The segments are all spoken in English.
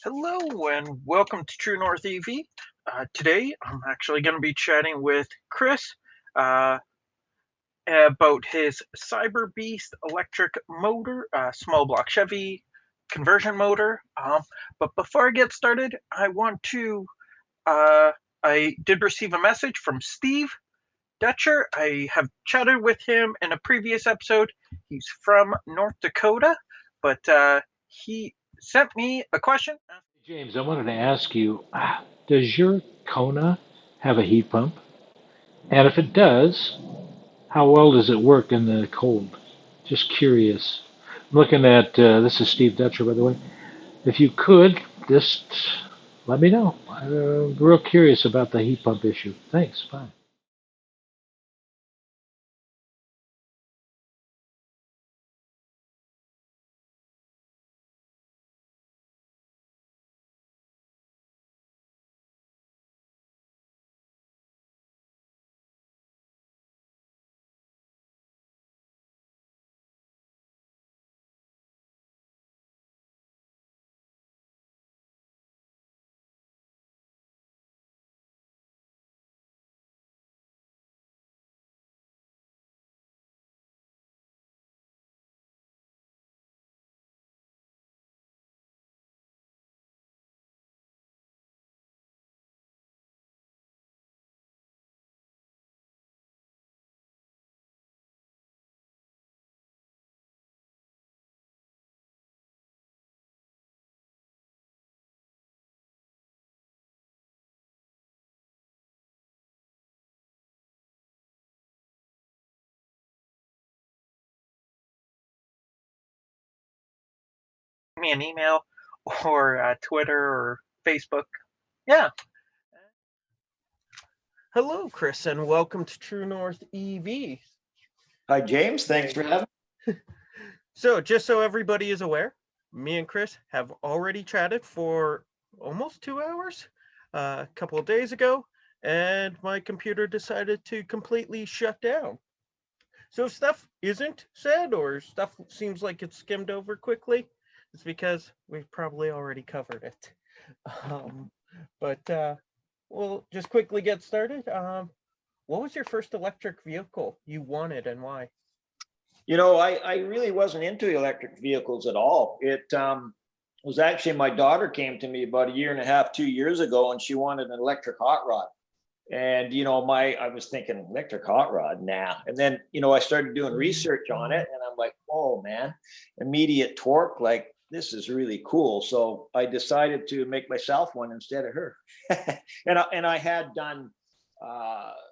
Hello and welcome to True North EV. Today I'm actually going to be chatting with Chris uh, about his Cyber Beast electric motor, small block Chevy conversion motor. But before I get started, uh, I did receive a message from Steve Dutcher. I have chatted with him in a previous episode. He's from North Dakota, but he sent me a question. James, I wanted to ask you, does your Kona have a heat pump? And if it does, how well does it work in the cold? Just curious. I'm looking at, this is Steve Dutcher, by the way. If you could, just let me know. I'm real curious about the heat pump issue. Thanks. Bye. Me an email or Twitter or Facebook. Yeah. Hello, Chris, and welcome to True North EV. Hi, James. Thanks for having me. So, just so everybody is aware, me and Chris have already chatted for almost 2 hours a couple of days ago, and my computer decided to completely shut down. So, if stuff isn't said or stuff seems like it's skimmed over quickly, it's because we've probably already covered it. But we'll just quickly get started. What was your first electric vehicle you wanted and why? You know, I really wasn't into electric vehicles at all. It was actually my daughter came to me about a year and a half, 2 years ago, and she wanted an electric hot rod. And, I was thinking electric hot rod, nah. And then, I started doing research on it and I'm like, oh man, immediate torque, like this is really cool. So I decided to make myself one instead of her. and I had done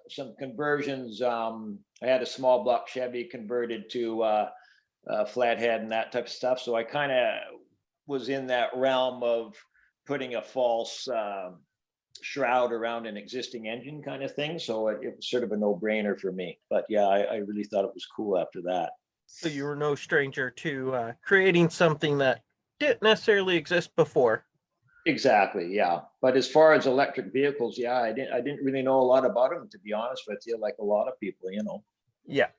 some conversions. I had a small block Chevy converted to flathead and that type of stuff. So I kind of was in that realm of putting a false shroud around an existing engine kind of thing. So it was sort of a no-brainer for me. But yeah, I really thought it was cool after that. So you were no stranger to creating something that didn't necessarily exist before. Exactly, yeah. But as far as electric vehicles, yeah, I didn't really know a lot about them, to be honest with you, like a lot of people, Yeah.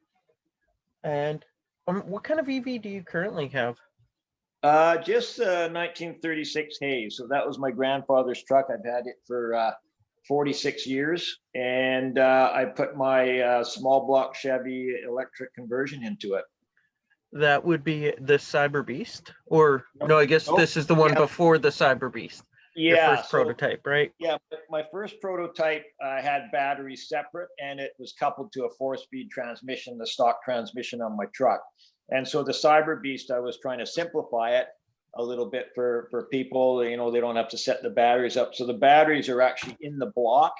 And what kind of EV do you currently have? Just 1936 Hayes. So that was my grandfather's truck. I've had it for 46 years, and I put my small block Chevy electric conversion into it. That would be the Cyber Beast, or Nope. no? I guess Nope. this is the one Yeah. before the Cyber Beast. Your Yeah, first prototype, right? Yeah, my first prototype had batteries separate, and it was coupled to a 4-speed transmission, the stock transmission on my truck. And so the Cyber Beast, I was trying to simplify it a little bit for people. They don't have to set the batteries up. So the batteries are actually in the block.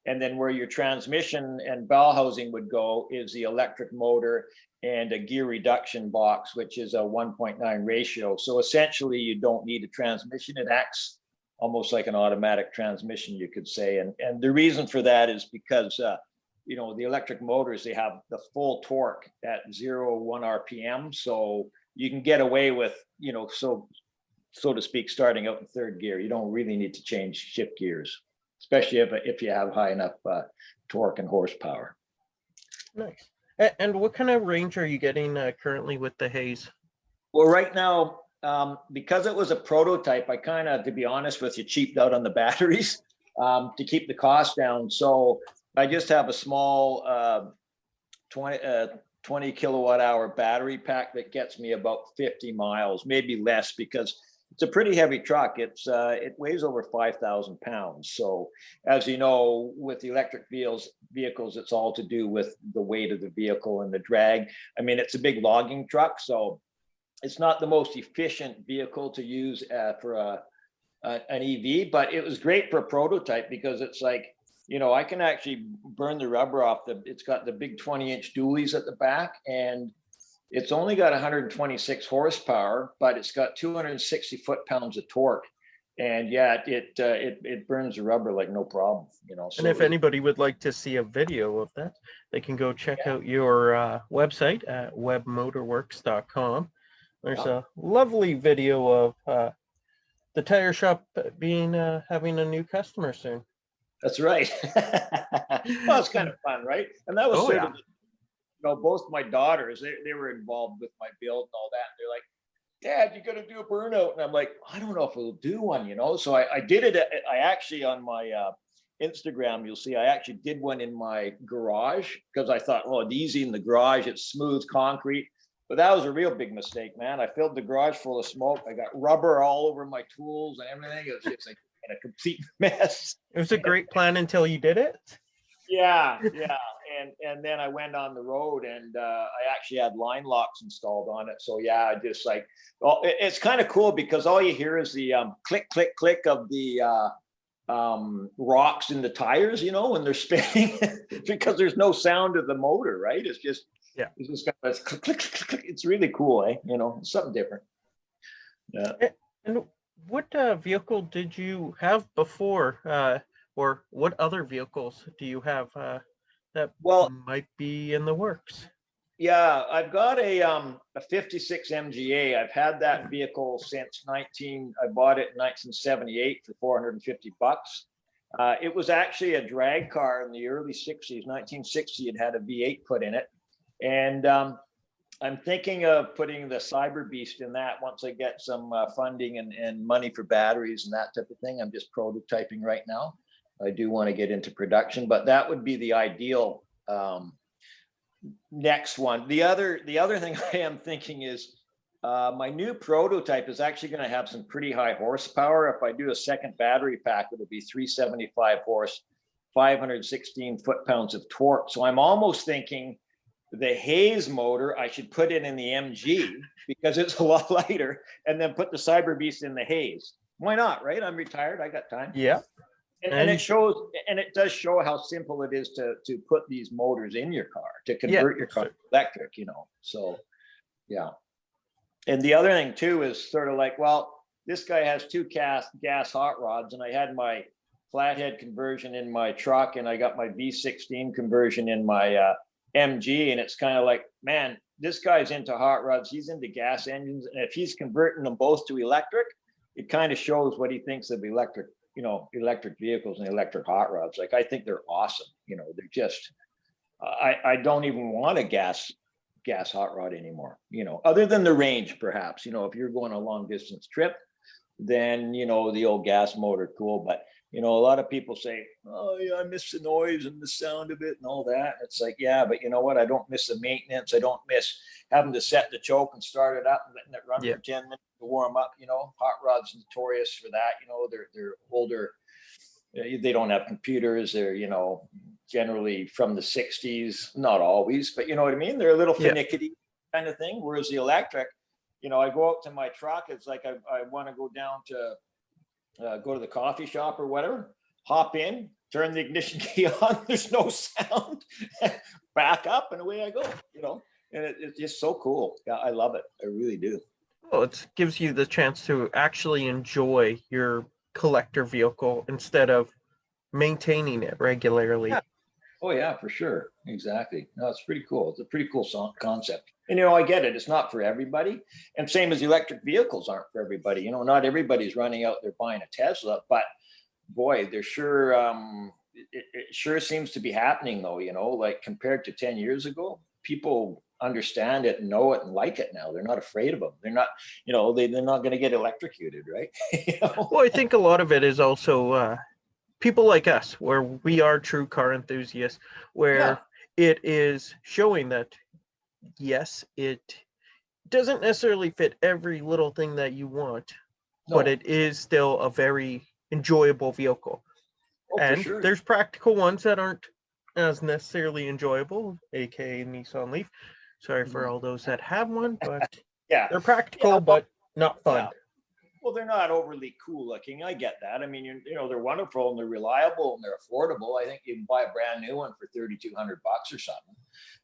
And then where your transmission and bell housing would go is the electric motor and a gear reduction box, which is a 1.9 ratio. So essentially, you don't need a transmission. It acts almost like an automatic transmission, you could say. And the reason for that is because, the electric motors, they have the full torque at 0-1 RPM. So you can get away with, so to speak, starting out in third gear. You don't really need to shift gears, especially if you have high enough torque and horsepower. Nice. And what kind of range are you getting currently with the Hayes? Well, right now, Because it was a prototype, I kind of, to be honest with you, cheaped out on the batteries to keep the cost down. So I just have a small 20 kilowatt hour battery pack that gets me about 50 miles, maybe less, because it's a pretty heavy truck. It weighs over 5,000 pounds. So as you know, with the electric vehicles, it's all to do with the weight of the vehicle and the drag. I mean, it's a big logging truck, so it's not the most efficient vehicle to use for an EV, but it was great for a prototype because it's like, you know, I can actually burn the rubber off it's got the big 20-inch dualies at the back, and it's only got 126 horsepower, but it's got 260 foot-pounds of torque. And yeah, it burns the rubber like no problem, you know. So and if anybody would like to see a video of that, they can go check out your website at webbmotorworks.com. There's a lovely video of the tire shop being having a new customer soon. That's right. Well, it's kind of fun, right? And that was sort of, you know, both my daughters, they were involved with my build and all that. They're like, Dad, you got to do a burnout. And I'm like, I don't know if we'll do one, you know? So I did it. I actually, on my Instagram, you'll see, I actually did one in my garage because I thought, oh, it's easy in the garage. It's smooth concrete. But that was a real big mistake, man. I filled the garage full of smoke. I got rubber all over my tools and everything. It was just like a complete mess. It was a great plan until you did it. Yeah. And then I went on the road and I actually had line locks installed on it. So yeah, I just like, well, it's kind of cool because all you hear is the click, click, click of the rocks in the tires, you know, when they're spinning because there's no sound of the motor, right? It's just, it's just kind of click, click, click, click. It's really cool, eh? You know, it's something different. Yeah. And what vehicle did you have before, or what other vehicles do you have that might be in the works? Yeah, I've got a 56 MGA. I've had that vehicle since I bought it in 1978 for 450 bucks. It was actually a drag car in the early 60s. 1960, it had a V8 put in it. And I'm thinking of putting the Cyber Beast in that once I get some funding and money for batteries and that type of thing. I'm just prototyping right now. I do want to get into production, but that would be the ideal next one. The other thing I am thinking is my new prototype is actually going to have some pretty high horsepower. If I do a second battery pack, it'll be 375 horse, 516 foot-pounds of torque. So I'm almost thinking the Hayes motor, I should put it in the MG because it's a lot lighter, and then put the Cyber Beast in the Hayes. Why not, right? I'm retired. I got time. Yeah. And it shows, and it does show how simple it is to put these motors in your car, to convert your car to electric, you know. So, yeah. And the other thing too is sort of like, well, this guy has two gas hot rods, and I had my flathead conversion in my truck, and I got my V16 conversion in my MG, and it's kind of like, man, this guy's into hot rods, he's into gas engines, and if he's converting them both to electric, it kind of shows what he thinks of electric, you know, electric vehicles and electric hot rods. Like, I think they're awesome. You know, they're just, I don't even want a gas hot rod anymore, you know, other than the range, perhaps. You know, if you're going a long distance trip, then, you know, the old gas motor, cool. But, you know, a lot of people say, oh yeah, I miss the noise and the sound of it and all that. It's like, yeah, but you know what? I don't miss the maintenance. I don't miss having to set the choke and start it up and letting it run for 10 minutes to warm up. You know, hot rods notorious for that. You know, they're older. They don't have computers. They're, you know, generally from the 60s, not always, but you know what I mean? They're a little finicky kind of thing. Whereas the electric, you know, I go out to my truck. It's like I want to go down to go to the coffee shop or whatever, hop in, turn the ignition key on, there's no sound, back up, and away I go, you know. And it's just so cool. Yeah, I love it. I really do. Well, it gives you the chance to actually enjoy your collector vehicle instead of maintaining it regularly. Yeah. Oh yeah, for sure. Exactly. No, it's pretty cool. It's a pretty cool concept. And, you know, I get it. It's not for everybody. And same as electric vehicles aren't for everybody. You know, not everybody's running out there buying a Tesla, but boy, they're sure, it sure seems to be happening though, you know, like compared to 10 years ago, people understand it and know it and like it now. They're not afraid of them. They're not, they're not going to get electrocuted, right? Well, I think a lot of it is also people like us, where we are true car enthusiasts, where it is showing that, yes, it doesn't necessarily fit every little thing that you want, but it is still a very enjoyable vehicle. And sure. There's practical ones that aren't as necessarily enjoyable, aka Nissan Leaf. Sorry for all those that have one, but they're practical, but not fun. Yeah. Well, they're not overly cool looking. I get that. I mean, they're wonderful and they're reliable and they're affordable. I think you can buy a brand new one for $3,200 or something.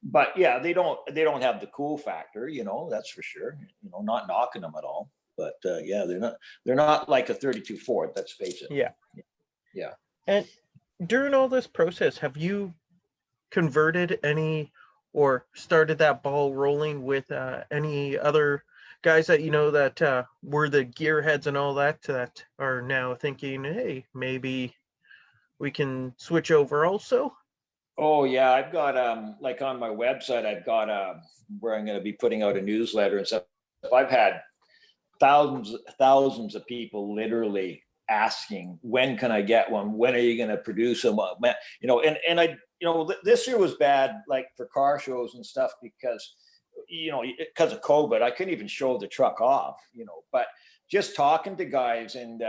But yeah, they don't have the cool factor, that's for sure. Not knocking them at all. But yeah, they're not like a 32 Ford, let's face it. Yeah. And during all this process, have you converted any or started that ball rolling with any other guys that that were the gearheads and all that are now thinking, hey, maybe we can switch over also? Oh yeah, I've got like on my website, I've got where I'm going to be putting out a newsletter and stuff. I've had thousands of people literally asking, when can I get one? When are you going to produce them? And I, this year was bad, like for car shows and stuff, because of COVID, I couldn't even show the truck off, but just talking to guys and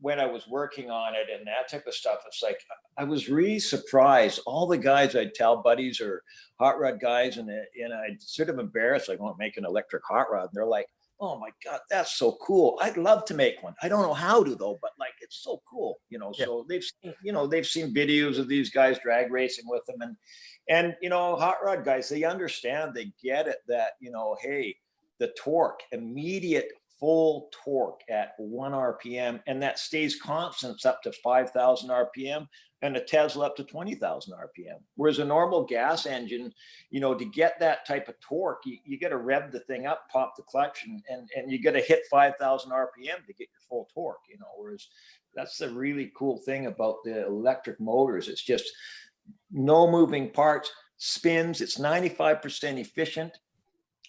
when I was working on it and that type of stuff, it's like, I was really surprised. All the guys I'd tell, buddies or hot rod guys, and I'd sort of embarrassed, like, I want to make an electric hot rod. And they're like, oh my God, that's so cool. I'd love to make one. I don't know how to though, but like, it's so cool, so they've seen videos of these guys drag racing with them and hot rod guys, they understand, they get it that, hey, the torque, immediate full torque at 1 RPM, and that stays constant up to 5,000 RPM, and a Tesla up to 20,000 RPM. Whereas a normal gas engine, to get that type of torque, you got to rev the thing up, pop the clutch, and you got to hit 5,000 RPM to get your full torque, whereas that's the really cool thing about the electric motors. It's just no moving parts, spins, it's 95% efficient.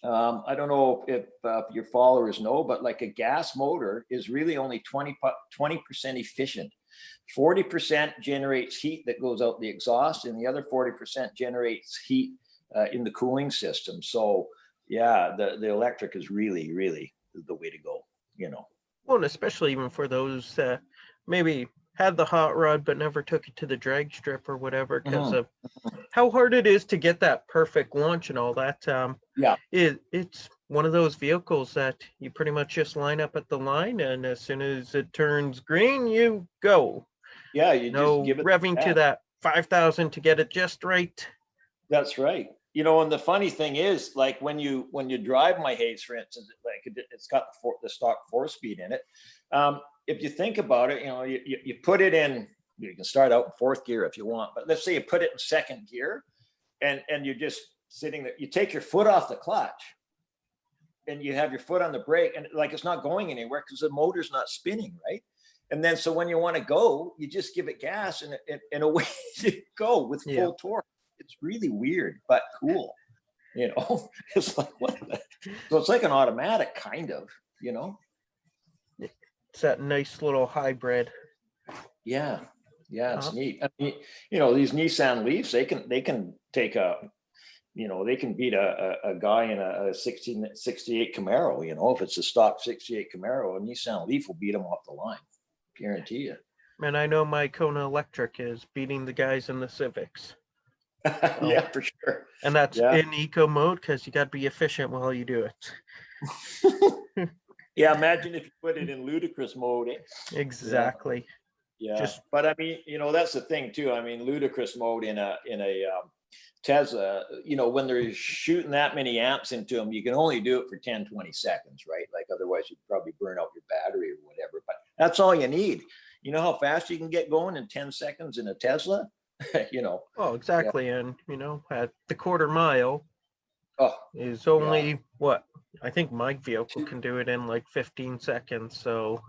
I don't know if your followers know, but like a gas motor is really only 20% efficient. 40% generates heat that goes out the exhaust, and the other 40% generates heat in the cooling system. So yeah, the electric is really, really the way to go, Well, and especially even for those maybe had the hot rod but never took it to the drag strip or whatever, because of how hard it is to get that perfect launch and all that. It's one of those vehicles that you pretty much just line up at the line, and as soon as it turns green, you go. Yeah, you just give it revving to that 5,000 to get it just right. That's right. And the funny thing is, like when you drive my Haze, for instance, like it's got the stock 4-speed in it. If you think about it, you put it in. You can start out in 4th gear if you want, but let's say you put it in 2nd gear, and you're just sitting there. You take your foot off the clutch, and you have your foot on the brake, and like it's not going anywhere because the motor's not spinning, right? And then so when you want to go, you just give it gas, and away you go with full torque. It's really weird, but cool. It's like what? So it's like an automatic, kind of. It's that nice little hybrid. Yeah, it's neat. I mean, these Nissan Leafs, they can take they can beat a guy in a 68 Camaro. If it's a stock 68 Camaro, a Nissan Leaf will beat them off the line. Guarantee you. And I know my Kona Electric is beating the guys in the Civics. Yeah, for sure. And that's in eco mode, because you got to be efficient while you do it. Yeah, imagine if you put it in ludicrous mode. Exactly. Yeah. But I mean, that's the thing too. I mean, ludicrous mode in a Tesla, when they're shooting that many amps into them, you can only do it for 10, 20 seconds, right? Like otherwise you'd probably burn out your battery or whatever, but that's all you need. You know how fast you can get going in 10 seconds in a Tesla? Oh, exactly. Yeah. And, at the quarter mile is only what? I think my vehicle can do it in like 15 seconds. So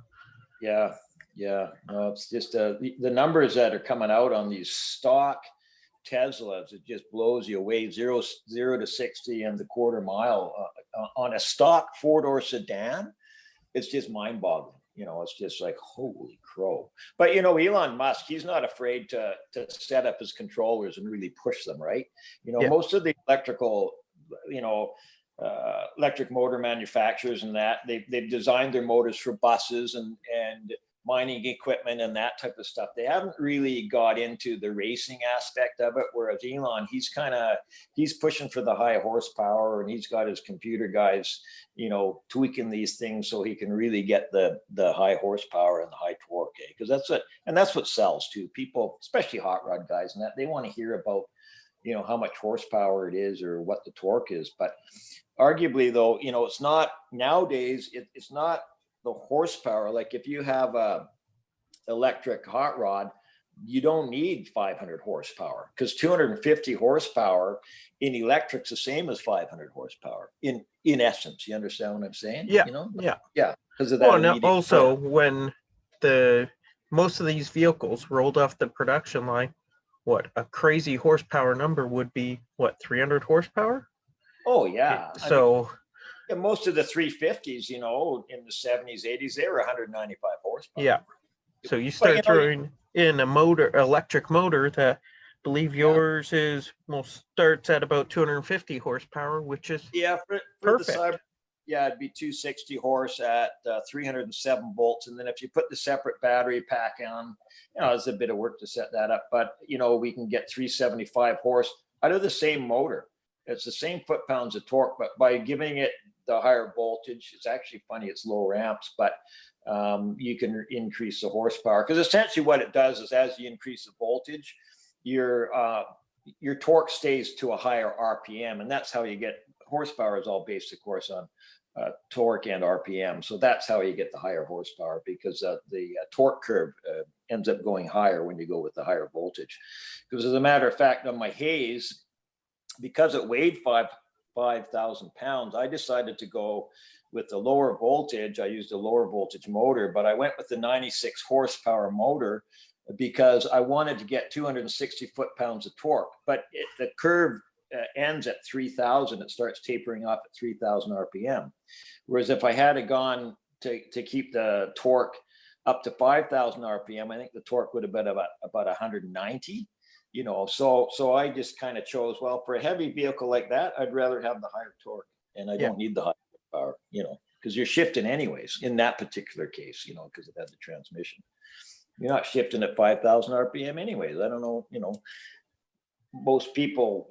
yeah. It's just the numbers that are coming out on these stock Teslas, it just blows you away. Zero to 60 in the quarter mile on a stock 4-door sedan. It's just mind boggling. It's just like, holy crow. But Elon Musk, he's not afraid to set up his controllers and really push them, right? Most of the electrical, electric motor manufacturers and that they've designed their motors for buses and mining equipment and that type of stuff. They haven't really got into the racing aspect of it, whereas Elon, he's pushing for the high horsepower, and he's got his computer guys tweaking these things so he can really get the high horsepower and the high torque, because that's what sells to people, especially hot rod guys, and that they want to hear about how much horsepower it is or what the torque is. But arguably though, it's not nowadays, it's not the horsepower. Like if you have a electric hot rod, you don't need 500 horsepower, because 250 horsepower in electric's the same as 500 horsepower in essence. You understand what I'm saying? Yeah. Yeah, because of that. Well, now also when most of these vehicles rolled off the production line, what a crazy horsepower number would be, 300 horsepower? Oh yeah. So most of the 350s, in the 70s, 80s, they were 195 horsepower. Yeah. So you start throwing in a electric motor that, believe yours starts at about 250 horsepower, which is for perfect. The Cyber, it'd be 260 horse at 307 volts, and then if you put the separate battery pack on, it's a bit of work to set that up, but we can get 375 horse out of the same motor. It's the same foot-pounds of torque, but by giving it the higher voltage, it's actually funny, it's lower amps, but you can increase the horsepower, because essentially what it does is, as you increase the voltage, your torque stays to a higher RPM, and that's how you get horsepower. Is all based, of course, on torque and RPM. So that's how you get the higher horsepower, because the torque curve ends up going higher when you go with the higher voltage. Because as a matter of fact, on my Haze, because it weighed 5,000 pounds, I decided to go with the lower voltage. I used a lower voltage motor, but I went with the 96 horsepower motor because I wanted to get 260 foot-pounds of torque. But the curve ends at 3,000. It starts tapering off at 3,000 RPM. Whereas if I had gone to keep the torque up to 5,000 RPM, I think the torque would have been about 190. So I just kind of chose, well, for a heavy vehicle like that, I'd rather have the higher torque, and I don't need the high power, because you're shifting anyways in that particular case, because it had the transmission. You're not shifting at 5,000 RPM anyways. I don't know, most people,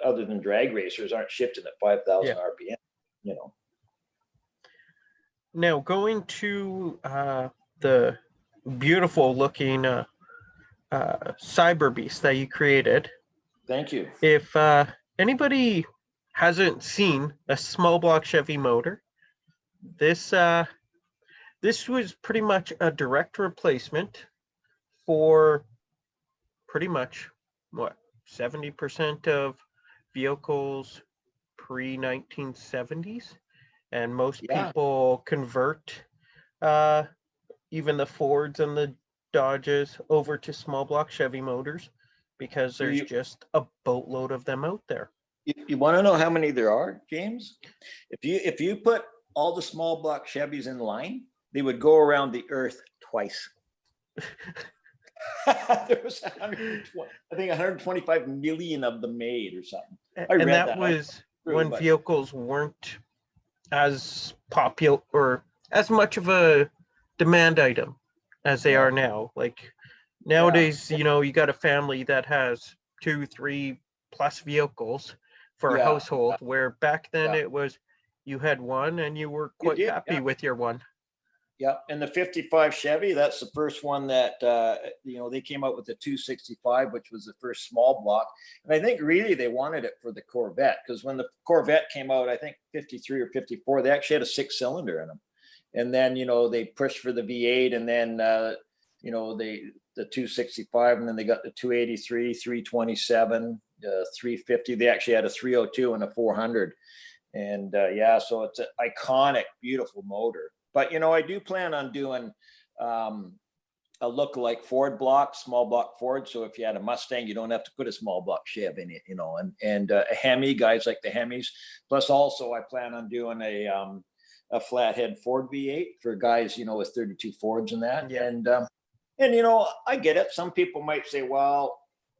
other than drag racers, aren't shifting at 5,000 RPM, Now going to the beautiful looking Cyber Beast that you created. Thank you. If anybody hasn't seen a small block Chevy motor, this was pretty much a direct replacement for pretty much 70% of vehicles pre-1970s, and most people convert even the Fords and the Dodges over to small block Chevy motors because there's just a boatload of them out there. You want to know how many there are, James? If you put all the small block Chevys in line, they would go around the earth twice. There was 125 million of them made or something. And that was when vehicles weren't as popular or as much of a demand item as they are now. Like nowadays, you got a family that has 2-3 plus vehicles for a household, where back then it was you had one and you were quite happy with your one. Yeah, and the 55 Chevy, that's the first one that, they came out with the 265, which was the first small block. And I think really they wanted it for the Corvette, because when the Corvette came out, I think 53 or 54, they actually had a 6-cylinder in them. And then, they pushed for the V8, and then, the 265, and then they got the 283, 327, 350. They actually had a 302 and a 400. And so it's an iconic, beautiful motor. But, I do plan on doing a look-alike Ford block, small block Ford. So if you had a Mustang, you don't have to put a small block Chev in it, you know, and a Hemi, guys like the Hemis. Plus also I plan on doing a flathead Ford V8 for guys, you know, with 32 Fords and that. Yeah. And, you know, I get it. Some people might say, well,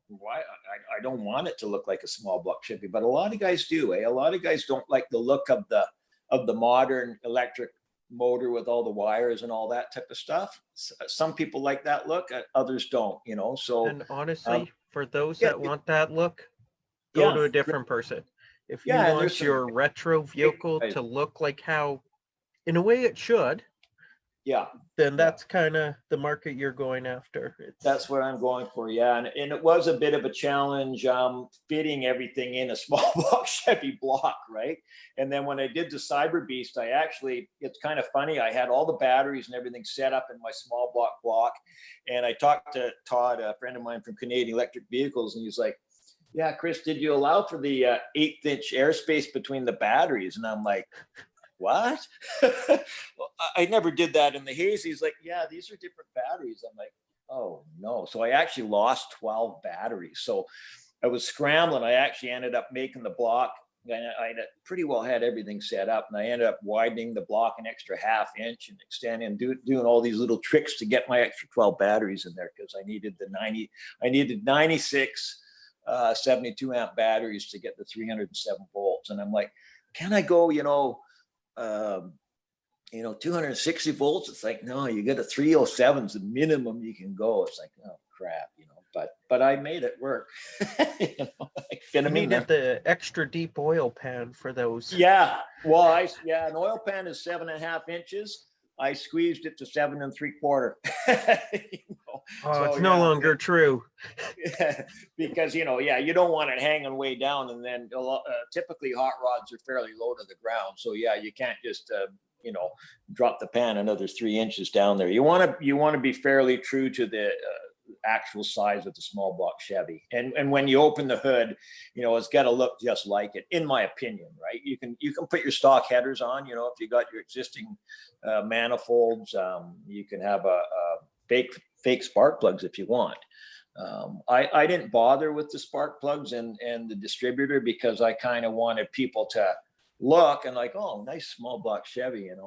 why I don't want it to look like a small block Chevy, but a lot of guys do. A lot of guys don't like the look of the modern electric motor with all the wires and all that type of stuff. Some people like that look, others don't, you know. So And honestly, for those yeah, that want that look, go yeah, to a different person. If you yeah, and there's want some your retro vehicle guys. to look like how, in a way, it should, Yeah, then yeah. that's kind of the market you're going after. That's what I'm going for. Yeah. And it was a bit of a challenge fitting everything in a small block Chevy block, right? And then when I did the Cyber Beast, it's kind of funny. I had all the batteries and everything set up in my small block. And I talked to Todd, a friend of mine from Canadian Electric Vehicles, and he's like, yeah, Chris, did you allow for the 1/8-inch airspace between the batteries? And I'm like, what? Well, I never did that in the Hazy. He's like, yeah, these are different batteries. I'm like, oh no. So I actually lost 12 batteries. So I was scrambling. I actually ended up making the block. I pretty well had everything set up, and I ended up widening the block an extra 1/2 inch and extending and doing all these little tricks to get my extra 12 batteries in there, because I needed 96 72 amp batteries to get the 307 volts. And I'm like, can I go, 260 volts? It's like, no, you get a 307's the minimum you can go. It's like, oh crap, but I made it work. I fit them in there. Needed the extra deep oil pan for those. Yeah, well, an oil pan is 7.5 inches. I squeezed it to 7 3/4. So it's no longer true. Because you don't want it hanging way down, and then typically hot rods are fairly low to the ground. So yeah, you can't just drop the pan another 3 inches down there. You want to be fairly true to the actual size of the small block Chevy. And when you open the hood, it's got to look just like it, in my opinion, right? You can put your stock headers on, if you got your existing manifolds. You can have a fake spark plugs if you want. I didn't bother with the spark plugs and the distributor, because I kind of wanted people to look and like, oh, nice small block Chevy, and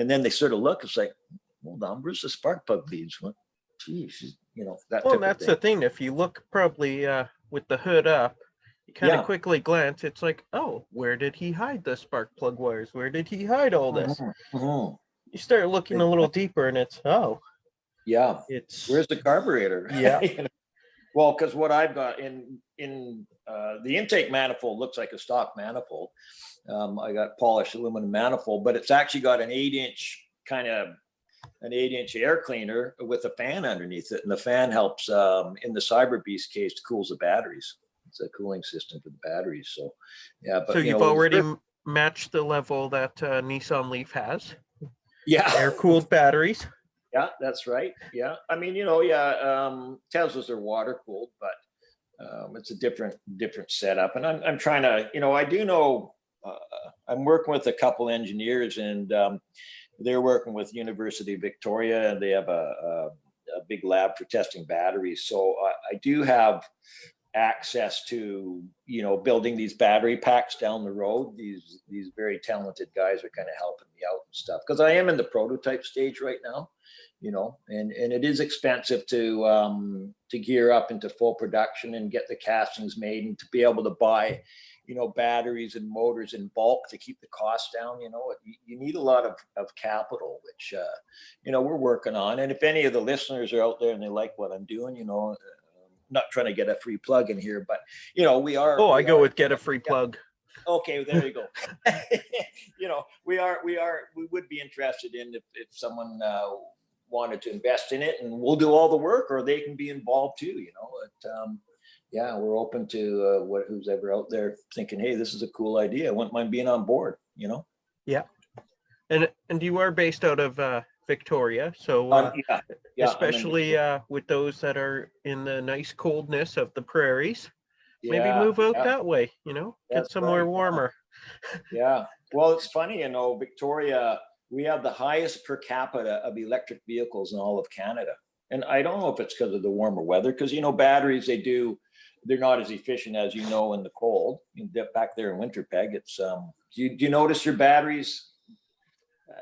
then they sort of look, it's like, hold on, where's the spark plug leads? What? Geez, that. Well, that's the thing. If you look probably with the hood up, you kind of quickly glance. It's like, oh, where did he hide the spark plug wires? Where did he hide all this? Mm-hmm. You start looking a little deeper, and it's where's the carburetor? Yeah. Well, because what I've got in the intake manifold looks like a stock manifold. I got polished aluminum manifold, but it's actually got an 8-inch air cleaner with a fan underneath it, and the fan helps in the Cyber Beast case to cools the batteries. It's a cooling system for the batteries. So yeah, but so you've already matched the level that Nissan Leaf has. Yeah, air cooled batteries. Yeah, that's right. Yeah, I mean, Teslas are water cooled, but it's a different setup. And I'm trying to, I do know I'm working with a couple engineers, and they're working with University of Victoria, and they have a big lab for testing batteries. So I do have access to, building these battery packs down the road. These very talented guys are kind of helping me out and stuff, because I am in the prototype stage right now, and it is expensive to gear up into full production and get the castings made, and to be able to buy batteries and motors in bulk to keep the costs down. You need a lot of capital, which we're working on. And if any of the listeners are out there and they like what I'm doing, not trying to get a free plug in here, but we are. Oh, I go with get a free plug. Okay, there you go. We would be interested in if someone wanted to invest in it, and we'll do all the work, or they can be involved too. Yeah, we're open to who's ever out there thinking, hey, this is a cool idea. I wouldn't mind being on board. Yeah, and you are based out of Victoria, so especially with those that are in the nice coldness of the prairies, maybe move out that way. Get somewhere warmer. Yeah. Well, it's funny, Victoria. we have the highest per capita of electric vehicles in all of Canada. And I don't know if it's because of the warmer weather, because, you know, batteries, they're not as efficient as, you know, in the cold. You get back there in Winterpeg, it's, do you notice your batteries,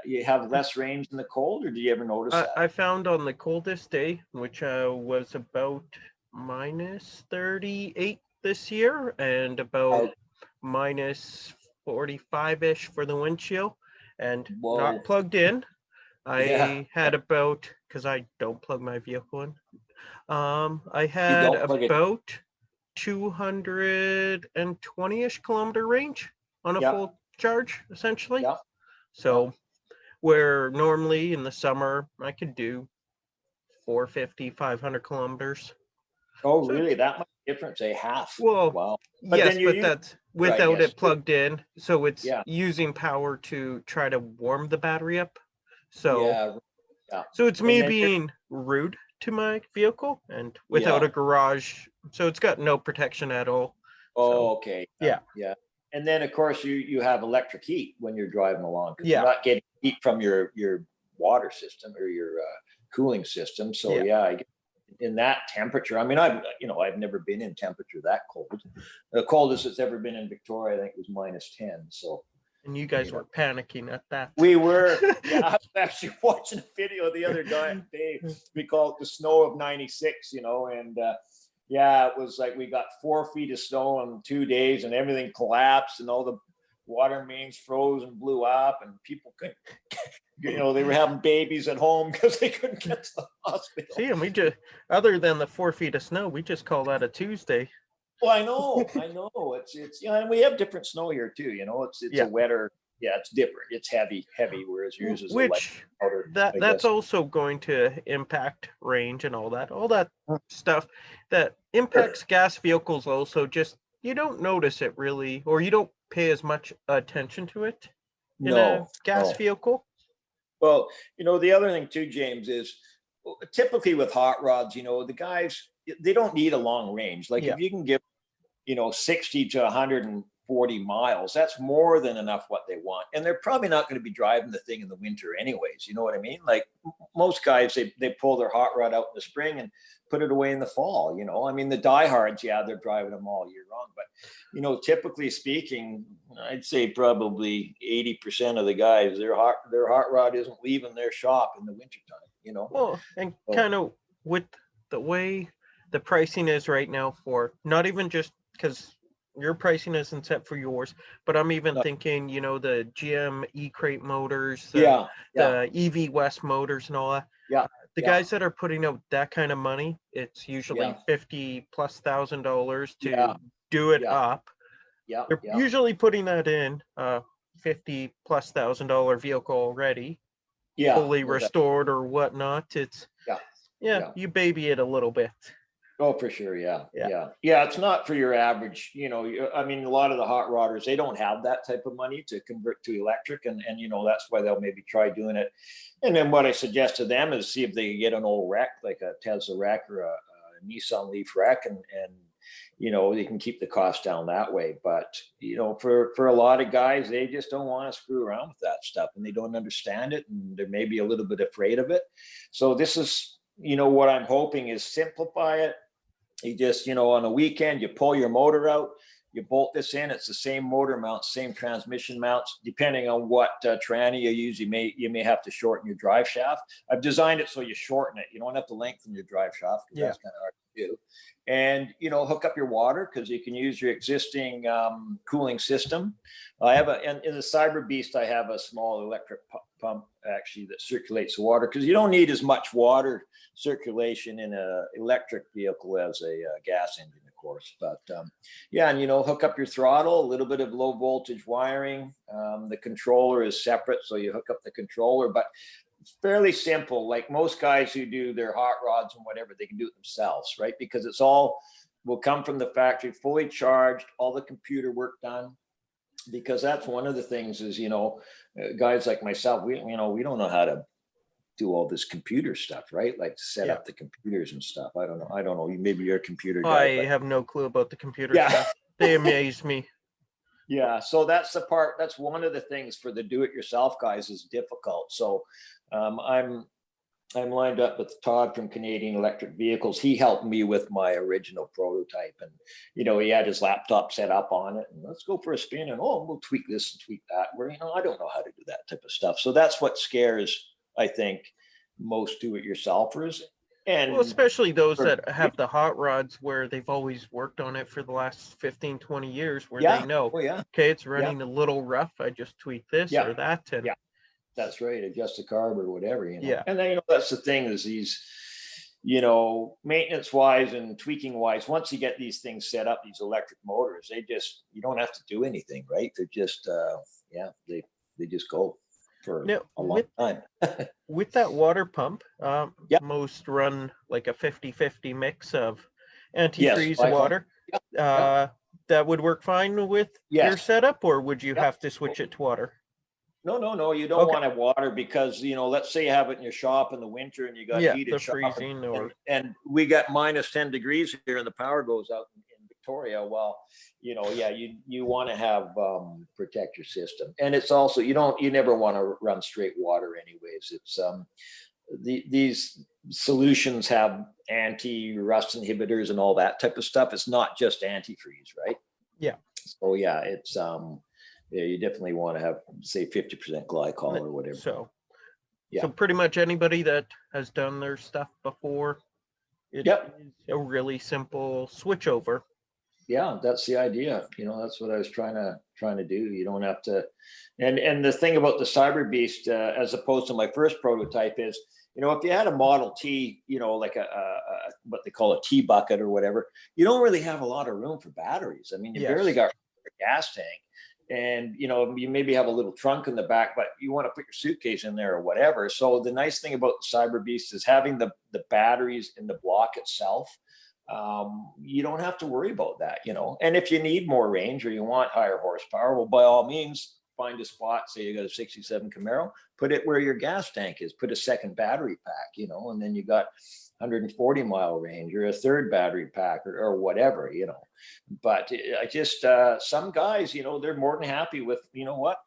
you have less range in the cold, or do you ever notice that? I found on the coldest day, which was about minus 38 this year, and about minus 45-ish for the wind chill, and Whoa. not plugged in. Yeah. I had about, because I don't plug my vehicle in, I You had don't plug it. about 220-ish kilometer range on a Yeah. full charge, essentially. Yeah. So where normally in the summer I could do 450, 500 kilometers. Oh, So really? That much difference? A half? Well, Wow. But yes, then you but use, that's right, without yes. it plugged in. So it's Yeah. using power to try to warm the battery up. So, Yeah. Yeah. so it's And me then being rude to my vehicle and without Yeah. a garage. So it's got no protection at all. Oh, okay. Yeah. Yeah. And then of course you have electric heat when you're driving along, because Yeah. you're not getting heat from your water system or your cooling system. So Yeah. in that temperature, I mean, I've never been in temperature that cold. The coldest it's ever been in Victoria, I think, was minus 10. So And you guys were panicking at that. we were, yeah, I was actually watching a video the other day. We call it the snow of 96, you know, and yeah, it was like we got 4 feet of snow in 2 days, and everything collapsed, and all the water mains froze and blew up, and people couldn't, you know, they were having babies at home because they couldn't get to the hospital. See, and we just, other than the 4 feet of snow, we just call that a Tuesday. Well, I know. It's you know, and we have different snow here too. You know, it's Yeah. a wetter. Yeah, it's different. It's heavy, whereas yours is a light Which powder, I that's guess. also going to impact range and all that stuff that impacts gas vehicles also. Just you don't notice it really, or you don't pay as much attention to it in a gas vehicle. Well, you know, the other thing too, James, is typically with hot rods, you know, the guys, they don't need a long range. Like if you can give, you know, 60 to 140 miles, that's more than enough what they want. And they're probably not going to be driving the thing in the winter anyways. You know what I mean? Like most guys, they pull their hot rod out in the spring and put it away in the fall. You know, I mean, the diehards, yeah, they're driving them all year round. But, you know, typically speaking, I'd say probably 80% of the guys, their hot rod isn't leaving their shop in the wintertime, you know? Well, and kind of with the way the pricing is right now for not even just because your pricing isn't set for yours, but I'm even thinking, you know, the GM E-Crate motors, the EV West motors and all that. Yeah. The guys that are putting out that kind of money, it's usually $50,000+ to do it up. Yeah. They're usually putting that in $50,000+ vehicle already, fully restored or whatnot. It's you baby it a little bit. Oh, for sure. Yeah. It's not for your average, you know, I mean, a lot of the hot rodders, they don't have that type of money to convert to electric. And you know, that's why they'll maybe try doing it. And then what I suggest to them is see if they can get an old wreck, like a Tesla wreck or a Nissan Leaf wreck. And, you know, they can keep the cost down that way. But, you know, for a lot of guys, they just don't want to screw around with that stuff, and they don't understand it. And they're maybe a little bit afraid of it. So this is, you know, what I'm hoping is simplify it. You just, you know, on a weekend, you pull your motor out, you bolt this in. It's the same motor mount, same transmission mounts. Depending on what tranny you use, you may have to shorten your drive shaft. I've designed it so you shorten it. You don't have to lengthen your drive shaft, because that's kind of hard to do. And, you know, hook up your water, because you can use your existing cooling system. I have in the Cyber Beast, I have a small electric pump actually that circulates the water, because you don't need as much water circulation in an electric vehicle as a gas engine, of course. But and, you know, hook up your throttle, a little bit of low voltage wiring. The controller is separate, so you hook up the controller, but it's fairly simple. Like most guys who do their hot rods and whatever, they can do it themselves, right? Because it's all will come from the factory, fully charged, all the computer work done. Because that's one of the things is, you know, guys like myself, we don't know how to do all this computer stuff, right? Like set up the computers and stuff. I don't know. Maybe you're a computer guy. I have no clue about the computer stuff. They amaze me. Yeah, so that's the part, that's one of the things for the do-it-yourself guys is difficult. So I'm lined up with Todd from Canadian Electric Vehicles. He helped me with my original prototype, and he had his laptop set up on it, and let's go for a spin, and we'll tweak this and tweak that. Where I don't know how to do that type of stuff. So that's what scares, I think, most do-it-yourselfers. And well, especially those that have the hot rods where they've always worked on it for the last 15, 20 years, where they know, okay, it's running a little rough. I just tweak this or that. And that's right. Adjust the carb or whatever, Yeah. And then, that's the thing is these, maintenance wise and tweaking wise, once you get these things set up, these electric motors, you don't have to do anything, right? They're just, they just go for a long time. With that water pump, most run like a 50-50 mix of antifreeze water. That would work fine with your setup, or would you have to switch it to water? No. You don't want to have water because, let's say you have it in your shop in the winter and you got heated shop freezing and we got minus 10 degrees here and the power goes out in Victoria. Well, you want to have protect your system. And it's also, you never want to run straight water anyways. It's these solutions have anti-rust inhibitors and all that type of stuff. It's not just antifreeze, right? Yeah. So it's you definitely want to have, say, 50% glycol or whatever. So pretty much anybody that has done their stuff before, it's a really simple switch over. Yeah, that's the idea. That's what I was trying to do. You don't have to. And the thing about the Cyber Beast, as opposed to my first prototype, is if you had a Model T, like a what they call a T bucket or whatever, you don't really have a lot of room for batteries. I mean, you barely got a gas tank. And, you maybe have a little trunk in the back, but you want to put your suitcase in there or whatever. So the nice thing about the Cyber Beast is having the batteries in the block itself. You don't have to worry about that, And if you need more range or you want higher horsepower, well, by all means, find a spot. Say you got a 67 Camaro, put it where your gas tank is, put a second battery pack, and then you got 140-mile range or a third battery pack or whatever, But I just, some guys, they're more than happy with, what?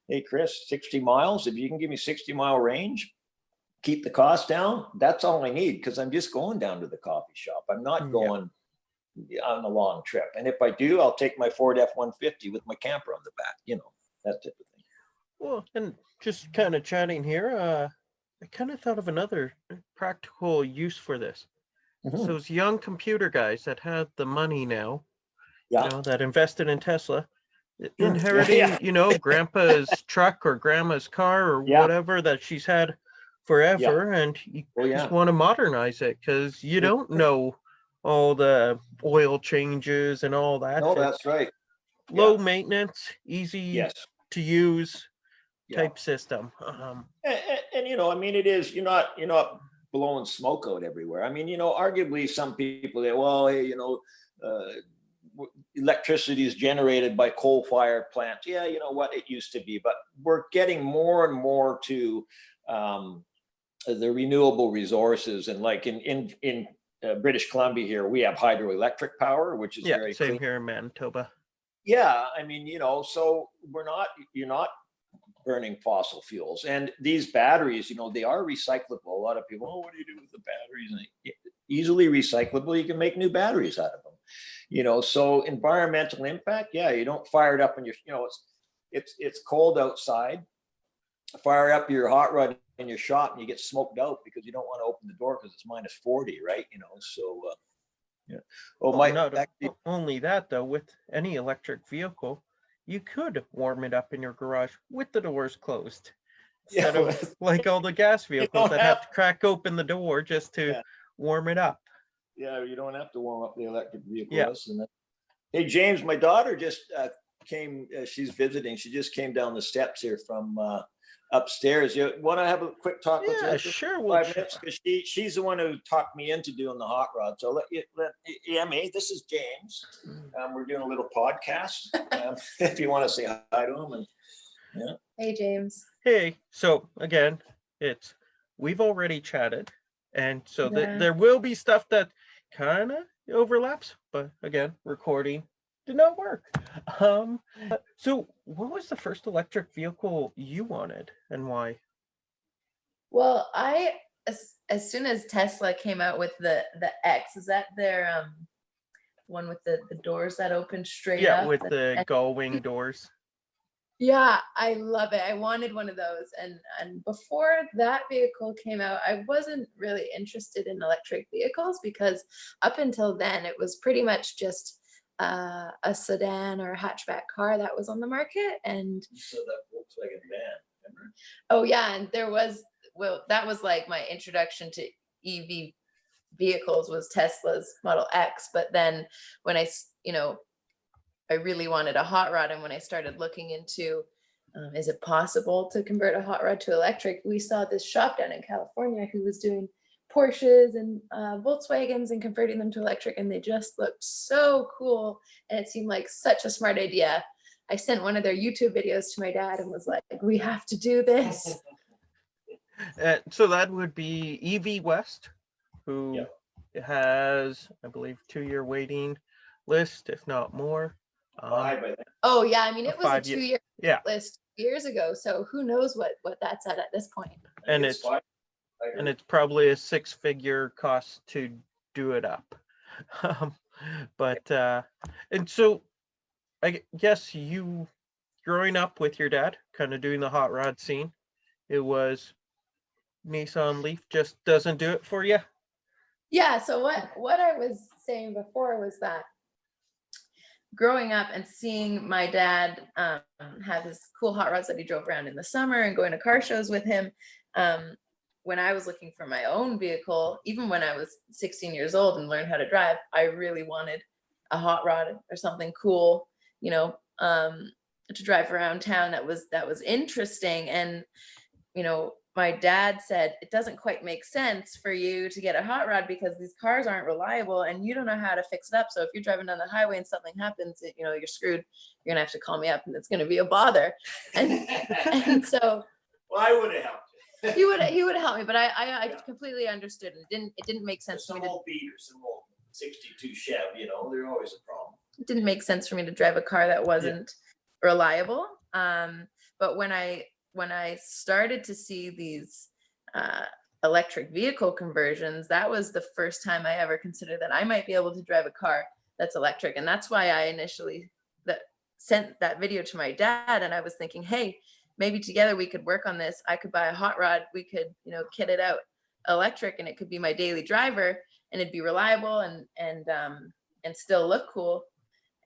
Hey, Chris, 60 miles. If you can give me 60-mile range, keep the cost down. That's all I need because I'm just going down to the coffee shop. I'm not going on a long trip. And if I do, I'll take my Ford F-150 with my camper on the back, that type of thing. Well, and just kind of chatting here, I kind of thought of another practical use for this. So those young computer guys that had the money now, that invested in Tesla, inheriting, grandpa's truck or grandma's car or whatever that she's had forever, and you just want to modernize it because you don't know all the oil changes and all that. No, that's right. Low maintenance, easy to use type system. And I mean, it is, you're not blowing smoke out everywhere. I mean, arguably some people say, well, hey, electricity is generated by coal-fired plants. Yeah, you know what, it used to be, but we're getting more and more to the renewable resources. And like in British Columbia here, we have hydroelectric power, which is very same clean. here in Manitoba. Yeah, I mean, so you're not burning fossil fuels. And these batteries, they are recyclable. A lot of people, what do you do with the batteries? And easily recyclable. You can make new batteries out of them. So environmental impact, you don't fire it up in your, it's cold outside. Fire up your hot rod in your shop and you get smoked out because you don't want to open the door because it's minus 40, right? So only that though, with any electric vehicle, you could warm it up in your garage with the doors closed. Instead of like all the gas vehicles that have to crack open the door just to warm it up. Yeah, you don't have to warm up the electric vehicle. Hey, James, my daughter just came, she's visiting. She just came down the steps here from upstairs. You want to have a quick talk with her? Yeah, sure. 5 minutes, because she's the one who talked me into doing the hot rod. So this is James. We're doing a little podcast. If you want to say hi to him. And Hey, James. Hey. So again, we've already chatted, and so there will be stuff that kind of overlaps, but again, recording did not work. So what was the first electric vehicle you wanted and why? Well, as soon as Tesla came out with the X, is that their one with the doors that open straight Yeah, up? with the gull wing doors. Yeah, I love it. I wanted one of those. And before that vehicle came out, I wasn't really interested in electric vehicles because up until then it was pretty much just a sedan or a hatchback car that was on the market. And So that Volkswagen van, remember? oh yeah, and that was like my introduction to EV vehicles was Tesla's Model X. But then when I really wanted a hot rod, and when I started looking into is it possible to convert a hot rod to electric, we saw this shop down in California who was doing Porsches and Volkswagens and converting them to electric, and they just looked so cool, and it seemed like such a smart idea. I sent one of their YouTube videos to my dad and was like, we have to do this. So that would be EV West, who has, I believe, 2-year waiting list, if not more. 5, I think. Oh yeah, I mean it was a 5 year- 2-year Yeah, list years ago, so who knows what that's at this point. I and think it's 5. and it's probably a 6-figure cost to do it up. But and so I guess you growing up with your dad, kind of doing the hot rod scene, it was Nissan Leaf just doesn't do it for you. Yeah, so what I was saying before was that growing up and seeing my dad have his cool hot rods that he drove around in the summer and going to car shows with him, when I was looking for my own vehicle, even when I was 16 years old and learned how to drive, I really wanted a hot rod or something cool, to drive around town that was interesting. And my dad said, it doesn't quite make sense for you to get a hot rod because these cars aren't reliable and you don't know how to fix it up. So if you're driving down the highway and something happens, you're screwed. You're gonna have to call me up and it's gonna be a bother. And so Well, I would have helped you. he would have helped me, but I completely understood. It didn't make sense for Some me to old beaters, some old 62 Chev, they're always a problem. it didn't make sense for me to drive a car that wasn't reliable. But when I started to see these electric vehicle conversions, that was the first time I ever considered that I might be able to drive a car that's electric. And that's why I initially sent that video to my dad. And I was thinking, hey, maybe together we could work on this. I could buy a hot rod. We could, kit it out electric, and it could be my daily driver, and it'd be reliable and still look cool.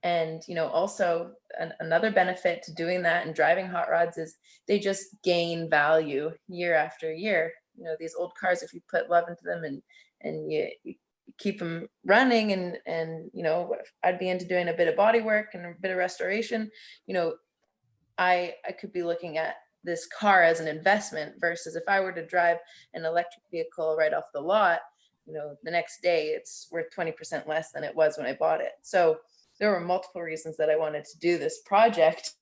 And also another benefit to doing that and driving hot rods is they just gain value year after year. These old cars, if you put love into them and you keep them running, and I'd be into doing a bit of body work and a bit of restoration. I could be looking at this car as an investment versus if I were to drive an electric vehicle right off the lot, the next day it's worth 20% less than it was when I bought it. So there were multiple reasons that I wanted to do this project.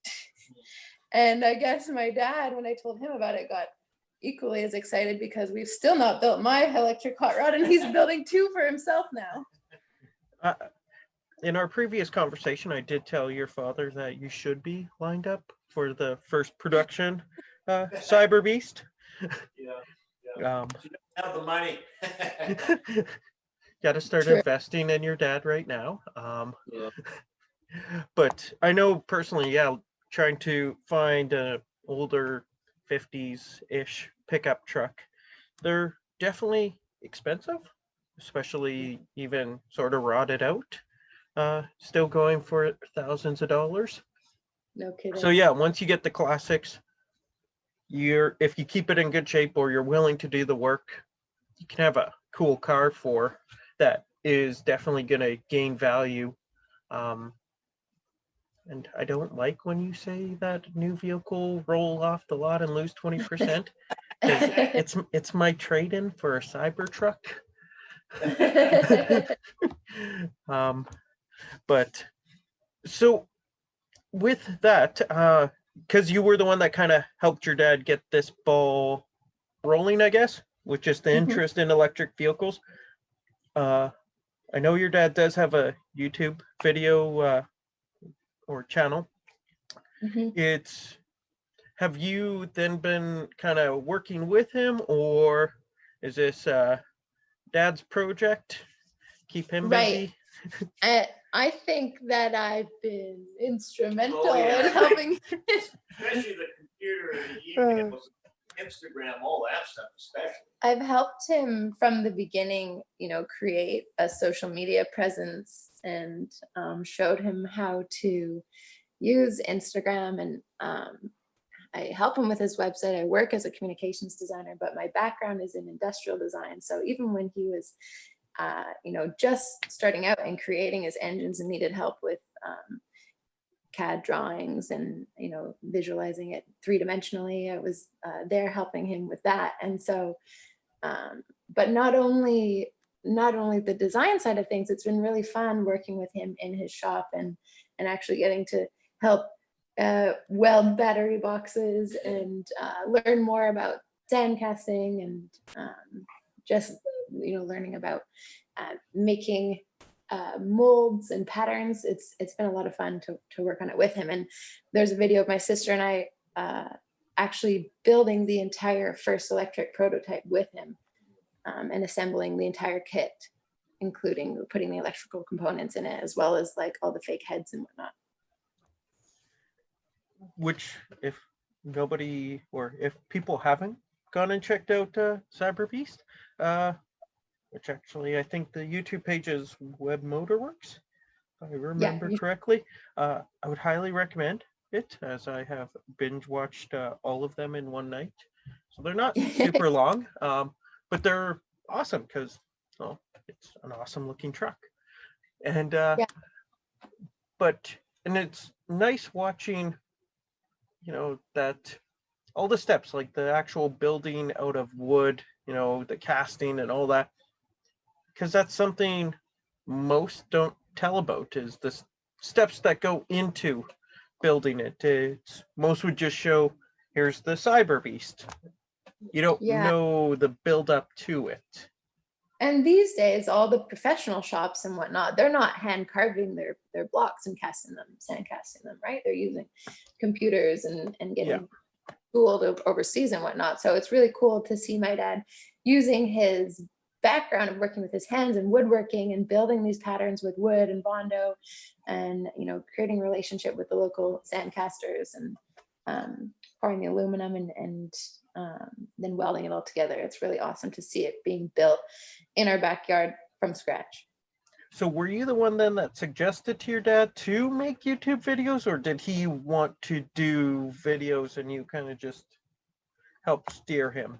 And I guess my dad, when I told him about it, got equally as excited because we've still not built my electric hot rod, and he's building 2 for himself now. In our previous conversation, I did tell your father that you should be lined up for the first production Cyber Beast. Yeah. She doesn't have the money. Got to start True. investing in your dad right now. Yeah. But I know personally, trying to find an older 50s-ish pickup truck, they're definitely expensive, especially even sort of rotted out. Still going for thousands of dollars. No kidding. So once you get the classics, if you keep it in good shape or you're willing to do the work, you can have a cool car for that is definitely going to gain value. And I don't like when you say that new vehicle roll off the lot and lose 20%. It's my trade-in for a Cybertruck. But so with that, because you were the one that kind of helped your dad get this ball rolling, I guess, with just the interest in electric vehicles. I know your dad does have a YouTube video or channel. Mhm. Have you then been kind of working with him, or is this dad's project? Keep him Right. busy? I think that I've been instrumental Oh, yeah. in helping. Especially the computer, the emails, Instagram, all that stuff, especially. I've helped him from the beginning, create a social media presence, and showed him how to use Instagram, and I help him with his website. I work as a communications designer, but my background is in industrial design. So even when he was, just starting out and creating his engines and needed help with CAD drawings and, visualizing it three-dimensionally, I was there helping him with that. And so, but not only the design side of things, it's been really fun working with him in his shop and actually getting to help weld battery boxes and learn more about sand casting and just learning about making molds and patterns. It's been a lot of fun to work on it with him. And there's a video of my sister and I actually building the entire first electric prototype with him, and assembling the entire kit, including putting the electrical components in it, as well as like all the fake heads and whatnot. Which, if nobody, or if people haven't gone and checked out Cyber Beast, which actually I think the YouTube page is Webb Motorworks, if I remember correctly, I would highly recommend it, as I have binge watched all of them in one night. So they're not super long, but they're awesome because, well, it's an awesome looking truck. And and it's nice watching, that all the steps, like the actual building out of wood, the casting and all that, because that's something most don't tell about, is the steps that go into building it. Most would just show, here's the Cyber Beast. You don't know the build up to it. And these days, all the professional shops and whatnot, they're not hand carving their blocks and sand casting them, right? They're using computers and getting schooled overseas and whatnot. So it's really cool to see my dad using his background of working with his hands and woodworking and building these patterns with wood and Bondo, and creating a relationship with the local sand casters and pouring the aluminum and then welding it all together. It's really awesome to see it being built in our backyard from scratch. So were you the one then that suggested to your dad to make YouTube videos, or did he want to do videos and you kind of just helped steer him?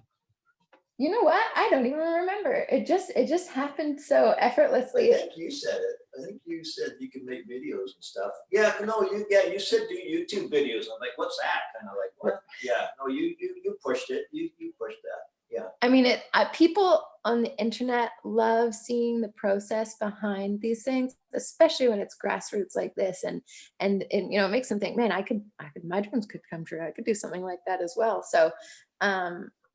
You know what? I don't even remember. It just happened so effortlessly. I think you said it. I think you said you can make videos and stuff. Yeah, no, you said do YouTube videos. I'm like, what's that? Kind of like, what? Yeah, no, you pushed it. You pushed that. Yeah. I mean, people on the internet love seeing the process behind these things, especially when it's grassroots like this, and it makes them think, man, my dreams could come true. I could do something like that as well. So,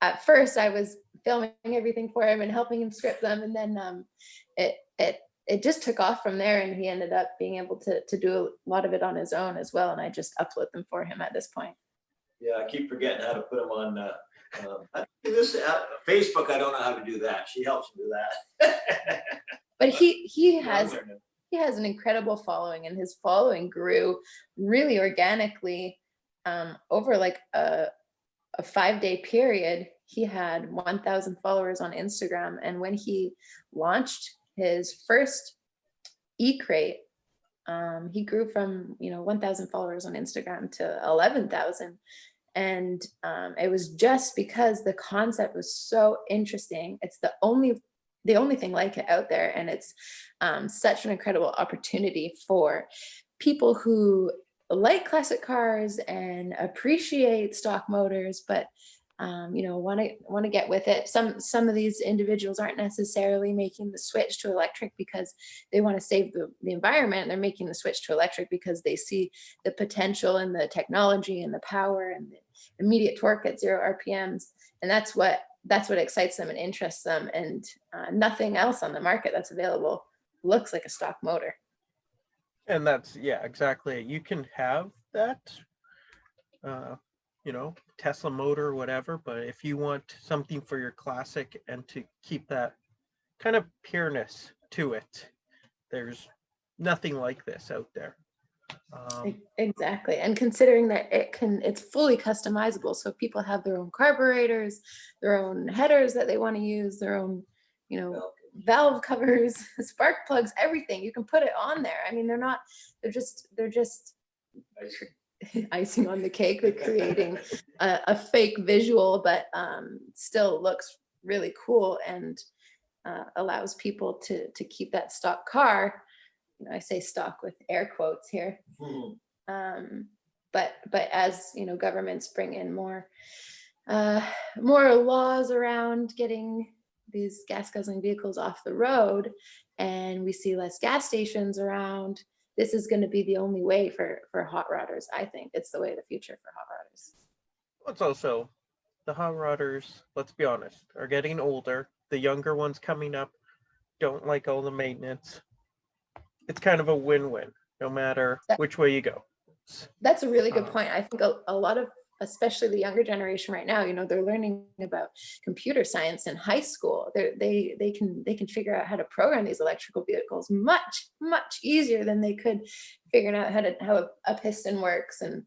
at first I was filming everything for him and helping him script them, and then it just took off from there, and he ended up being able to do a lot of it on his own as well, and I just upload them for him at this point. Yeah, I keep forgetting how to put them on Facebook. I don't know how to do that. She helps me do that. But he has an incredible following, and his following grew really organically over like a 5-day period. He had 1,000 followers on Instagram, and when he launched his first e-crate, he grew from 1,000 followers on Instagram to 11,000, and it was just because the concept was so interesting. It's the only thing like it out there, and it's such an incredible opportunity for people who like classic cars and appreciate stock motors, but want to get with it. Some of these individuals aren't necessarily making the switch to electric because they want to save the environment. They're making the switch to electric because they see the potential and the technology and the power and the immediate torque at 0 RPMs, and that's what excites them and interests them. And nothing else on the market that's available looks like a stock motor. And that's, yeah, exactly. You can have that, Tesla motor or whatever, but if you want something for your classic and to keep that kind of pureness to it, there's nothing like this out there. Exactly. And considering that it's fully customizable. So people have their own carburetors, their own headers that they want to use, their own, valve covers, spark plugs, everything. You can put it on there. I mean, they're just icing on the cake. They're creating a fake visual, but still looks really cool and allows people to keep that stock car. I say stock with air quotes here. But as governments bring in more laws around getting these gas guzzling vehicles off the road, and we see less gas stations around, this is going to be the only way for hot rodders. I think it's the way of the future for hot rodders. It's also the hot rodders, let's be honest, are getting older. The younger ones coming up don't like all the maintenance. It's kind of a win-win, no matter which way you go. That's a really good point. I think a lot of, especially the younger generation right now, they're learning about computer science in high school. They can figure out how to program these electrical vehicles much easier than they could figuring out how a piston works and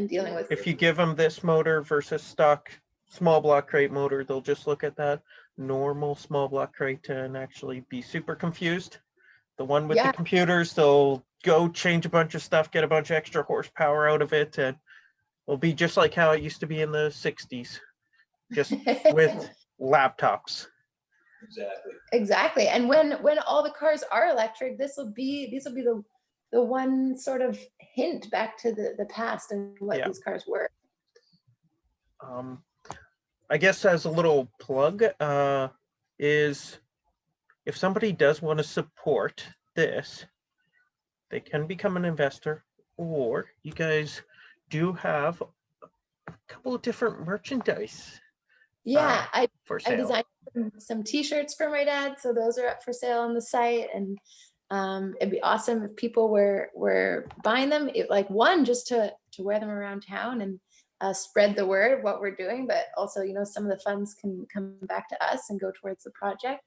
dealing with. If you give them this motor versus stock small block crate motor, they'll just look at that normal small block crate and actually be super confused. The one with the computers, they'll go change a bunch of stuff, get a bunch of extra horsepower out of it, and it'll be just like how it used to be in the 60s, just with laptops. Exactly. And when all the cars are electric, these will be the one sort of hint back to the past and what these cars were. I guess as a little plug, is if somebody does want to support this, they can become an investor, or you guys do have a couple of different merchandise. Yeah, I sale. designed some t-shirts for my dad, so those are up for sale on the site, and it'd be awesome if people were buying them, just to wear them around town and spread the word of what we're doing, but also some of the funds can come back to us and go towards the project.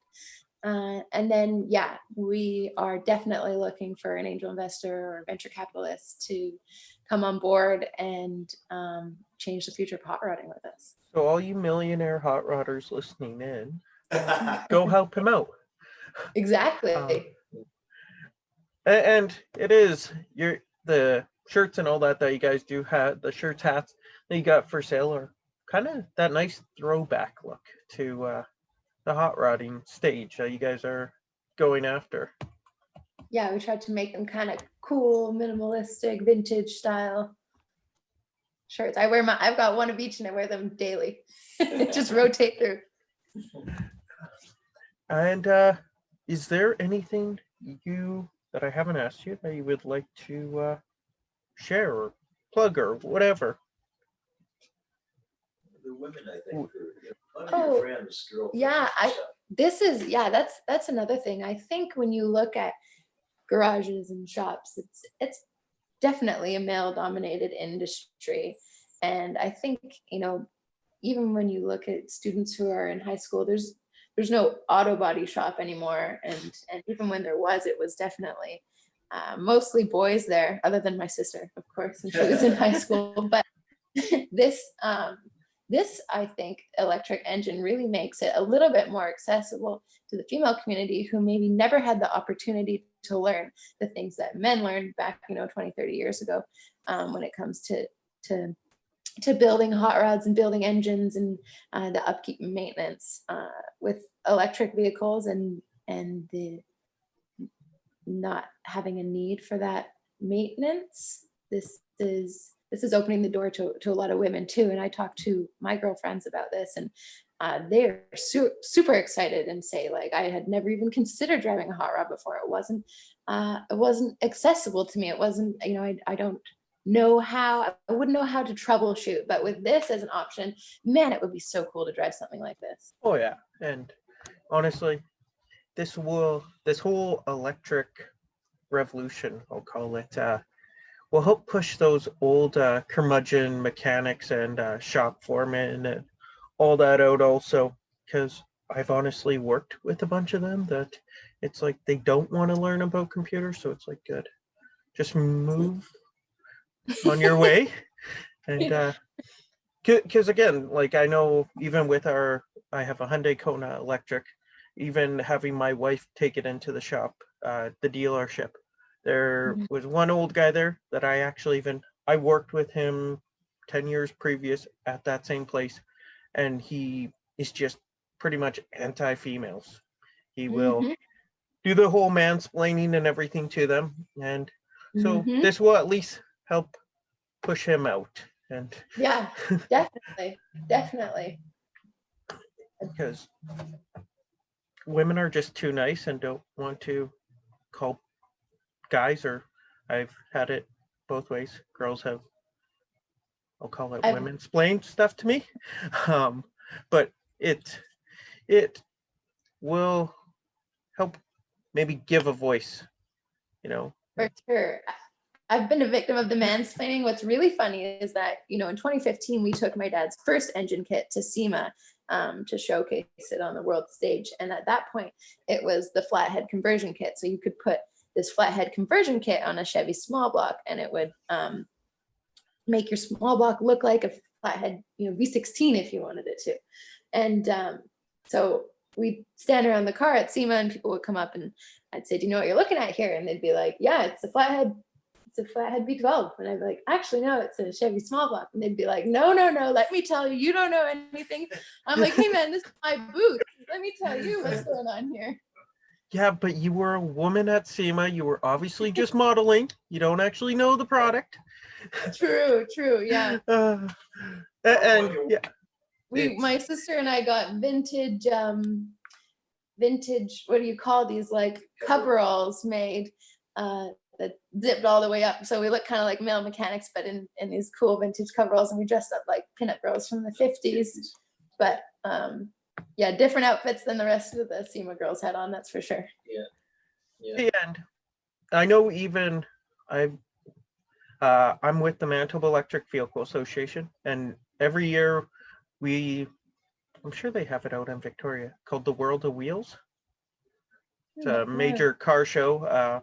And then, we are definitely looking for an angel investor or venture capitalist to come on board and change the future of hot rodding with us. So all you millionaire hot rodders listening in, go help him out. Exactly. And it is the shirts and all that you guys do have, the shirts, hats that you got for sale are kind of that nice throwback look to the hot rodding stage that you guys are going after. Yeah, we tried to make them kind of cool, minimalistic, vintage style shirts. I've got one of each and I wear them daily. Just rotate through. And is there anything that I haven't asked you that you would like to share or plug or whatever? The women, I think, a lot of your friends, girlfriends. That's another thing. I think when you look at garages and shops, it's definitely a male-dominated industry, and I think even when you look at students who are in high school, there's no auto body shop anymore, and even when there was, it was definitely mostly boys there, other than my sister, of course, and she was in high school. But this, I think, electric engine really makes it a little bit more accessible to the female community who maybe never had the opportunity to learn the things that men learned back, 20, 30 years ago, when it comes to building hot rods and building engines and the upkeep and maintenance with electric vehicles and the not having a need for that maintenance. This is opening the door to a lot of women too. And I talk to my girlfriends about this, and they're super excited and say, like, I had never even considered driving a hot rod before. It wasn't accessible to me. It wasn't, I don't know how, I wouldn't know how to troubleshoot, but with this as an option, man, it would be so cool to drive something like this. Oh yeah. And honestly, this whole electric revolution, I'll call it, will help push those old curmudgeon mechanics and shop foremen and all that out also, because I've honestly worked with a bunch of them that it's like they don't want to learn about computers, so it's like, good, just move on your way. And because again, like I know even with I have a Hyundai Kona electric, even having my wife take it into the shop, the dealership, there was one old guy there that I worked with him 10 years previous at that same place, and he is just pretty much anti-females. He will do the whole mansplaining and everything to them, and so this will at least help push him out. And yeah, definitely, because women are just too nice and don't want to call guys, or I've had it both ways. Girls have, I'll call it women splain stuff to me. But it will help maybe give a voice, you know. For sure. I've been a victim of the mansplaining. What's really funny is that, you know, in 2015, we took my dad's first engine kit to SEMA to showcase it on the world stage. And at that point, it was the flathead conversion kit. So you could put this flathead conversion kit on a Chevy small block, and it would make your small block look like a flathead, you know, V16 if you wanted it to. And so we'd stand around the car at SEMA, and people would come up and I'd say, do you know what you're looking at here? And they'd be like, yeah, it's a flathead V12. And I'd be like, actually, no, it's a Chevy small block. And they'd be like, no, let me tell you, you don't know anything. I'm like, hey man, this is my booth. Let me tell you what's going on here. Yeah, but you were a woman at SEMA. You were obviously just modeling. You don't actually know the product. True, yeah. My sister and I got vintage, what do you call these, like coveralls made that zipped all the way up. So we look kind of like male mechanics, but in these cool vintage coveralls, and we dressed up like pinup girls from the 50s. But yeah, different outfits than the rest of the SEMA girls had on, that's for sure. Yeah. And I know even I'm with the Manitoba Electric Vehicle Association, and every year I'm sure they have it out in Victoria, called the World of Wheels. It's a major car show.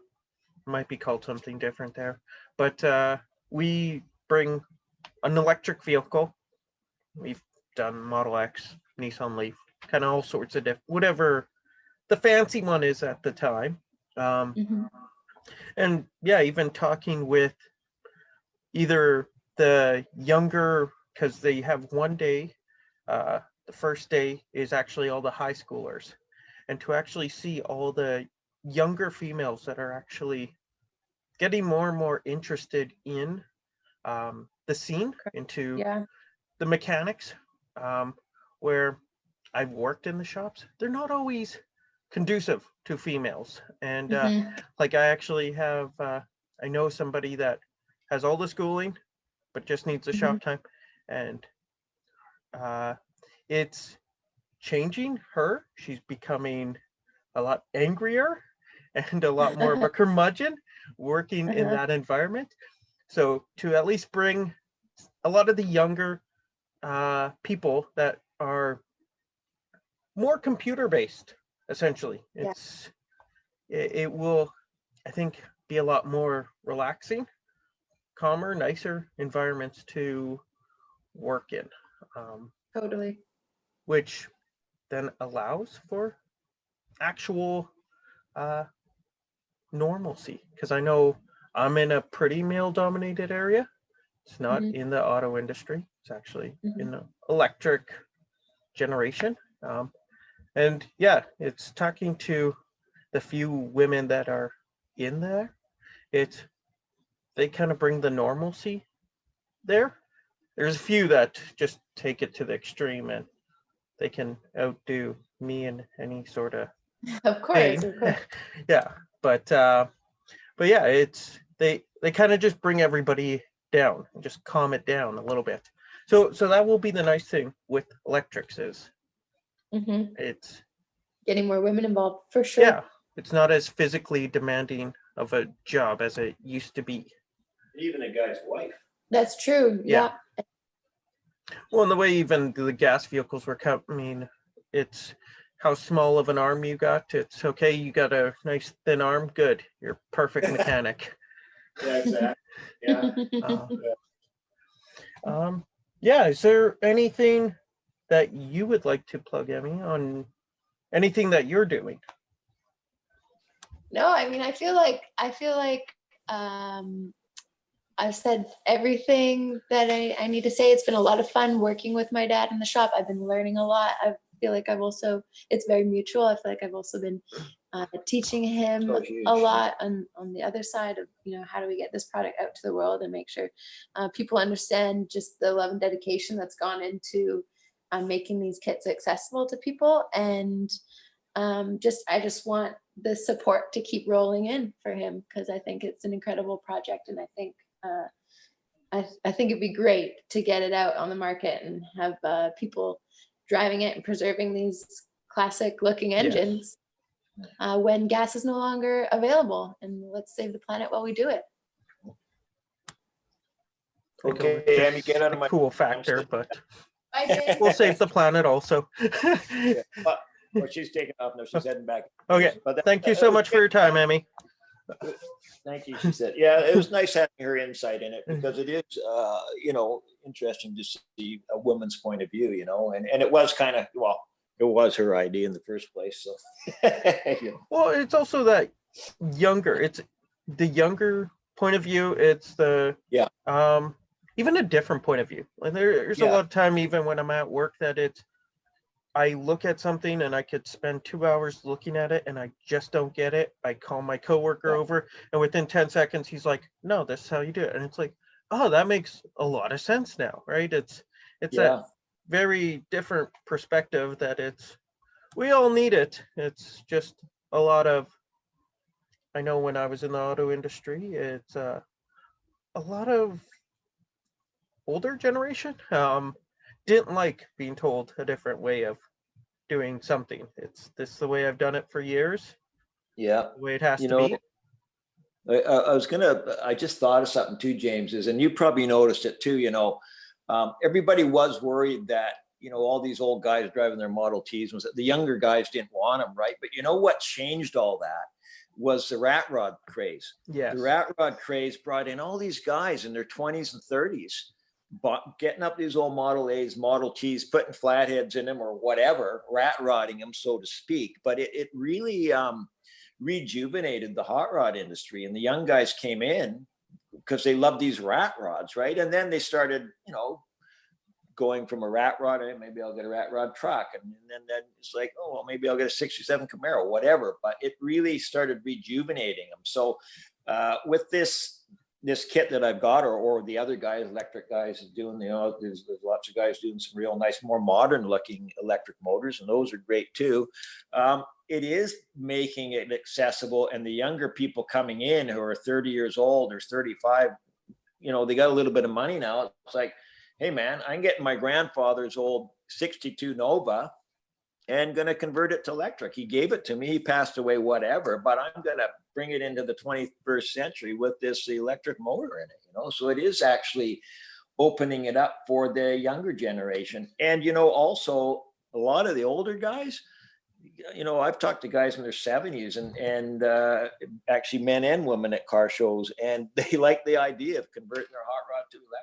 Might be called something different there, but we bring an electric vehicle. We've done Model X, Nissan Leaf, kind of all sorts of different, whatever the fancy one is at the time. And yeah, even talking with either the younger, because they have one day, the first day is actually all the high schoolers, and to actually see all the younger females that are actually getting more and more interested in the scene, into the mechanics, where I've worked in the shops, they're not always conducive to females. And like I actually have, I know somebody that has all the schooling, but just needs the shop time. And it's changing her. She's becoming a lot angrier and a lot more of a curmudgeon working in that environment. So to at least bring a lot of the younger people that are more computer based, essentially, it will, I think, be a lot more relaxing, calmer, nicer environments to work in. Totally. Which then allows for actual normalcy, because I know I'm in a pretty male dominated area. It's not in the auto industry. It's actually in the electric generation. And yeah, it's talking to the few women that are in there. They kind of bring the normalcy there. There's a few that just take it to the extreme, and they can outdo me in any sort of of course. Yeah, but yeah, they kind of just bring everybody down, just calm it down a little bit. So that will be the nice thing with electrics is it's getting more women involved, for sure. Yeah, it's not as physically demanding of a job as it used to be. Even a guy's wife. That's true. Yeah. Yeah. Well, and the way even the gas vehicles were cut, I mean, it's how small of an arm you got. It's okay, you got a nice thin arm, good. You're a perfect mechanic. Yeah, exactly. Yeah. Yeah, is there anything that you would like to plug, Emmy, on anything that you're doing? No, I mean, I feel like I've said everything that I need to say. It's been a lot of fun working with my dad in the shop. I've been learning a lot. I feel like it's very mutual. I feel like I've also been teaching him Oh, huge. a lot on the other side of, how do we get this product out to the world and make sure people understand just the love and dedication that's gone into making these kits accessible to people. And I just want the support to keep rolling in for him, because I think it's an incredible project, and I think I think it'd be great to get it out on the market and have people driving it and preserving these classic looking engines when gas is no longer available. And let's save the planet while we do it. Okay, Emmy, get out of my cool factor, but Bye, Jay. we'll save the planet also. Yeah. Well, she's taking off now. She's heading back. Okay, But thank you so much for your time, Emmy. Thank you, she said. Yeah, it was nice having her insight in it, because it is, interesting to see a woman's point of view, and it was kind of, well, it was her idea in the first place. So, Well, it's also that it's the younger point of view. It's the even a different point of view. And there's a lot of time, even when I'm at work, that I look at something and I could spend 2 hours looking at it and I just don't get it. I call my coworker over, and within 10 seconds, he's like, no, this is how you do it. And it's like, oh, that makes a lot of sense now, right? It's a very different perspective that we all need it. It's just a lot of, I know when I was in the auto industry, it's a lot of older generation didn't like being told a different way of doing something. This is the way I've done it for years. Yeah. The way it has to be. I just thought of something too, James, and you probably noticed it too, everybody was worried that, all these old guys driving their Model Ts, was that the younger guys didn't want them, right? But what changed all that was the rat rod craze. Yes. The rat rod craze brought in all these guys in their 20s and 30s, getting up these old Model A's, Model T's, putting flatheads in them or whatever, rat rodding them, so to speak. But it really rejuvenated the hot rod industry, and the young guys came in because they loved these rat rods, right? And then they started, going from a rat rod, maybe I'll get a rat rod truck, and then it's like, oh, well, maybe I'll get a 67 Camaro, whatever. But it really started rejuvenating them. So with this kit that I've got, or the other guys, electric guys, doing, there's lots of guys doing some real nice, more modern looking electric motors, and those are great too. It is making it accessible, and the younger people coming in who are 30 years old or 35, they got a little bit of money now. It's like, hey man, I'm getting my grandfather's old 62 Nova and going to convert it to electric. He gave it to me, he passed away, whatever, but I'm going to bring it into the 21st century with this electric motor in it, so it is actually opening it up for the younger generation. And, also a lot of the older guys, I've talked to guys in their 70s and actually men and women at car shows, and they like the idea of converting their hot rod to electric,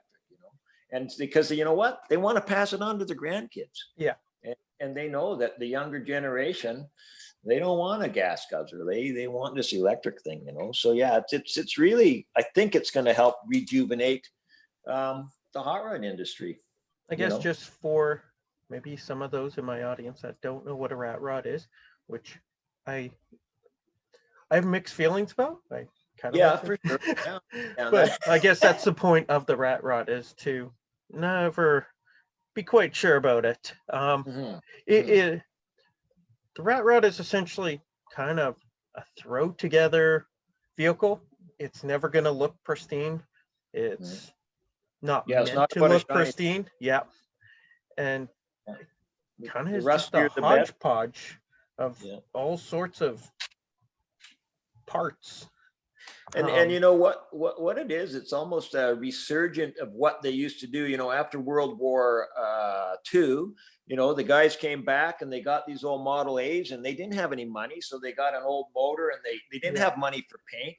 and it's because, what? They want to pass it on to their grandkids. Yeah. And they know that the younger generation, they don't want a gas guzzler. They want this electric thing, So yeah, it's really, I think it's going to help rejuvenate the hot rod industry. I guess just for maybe some of those in my audience that don't know what a rat rod is, which I have mixed feelings about. I kind of for sure. Yeah. But I guess that's the point of the rat rod, is to never be quite sure about it. The rat rod is essentially kind of a throw together vehicle. It's never going to look pristine. It's not meant to look pristine. Yeah. And kind of is just a hodgepodge of all sorts of parts. And you know what it is? It's almost a resurgent of what they used to do. You know, after World War II, you know, the guys came back and they got these old Model A's and they didn't have any money, so they got an old motor and they didn't have money for paint.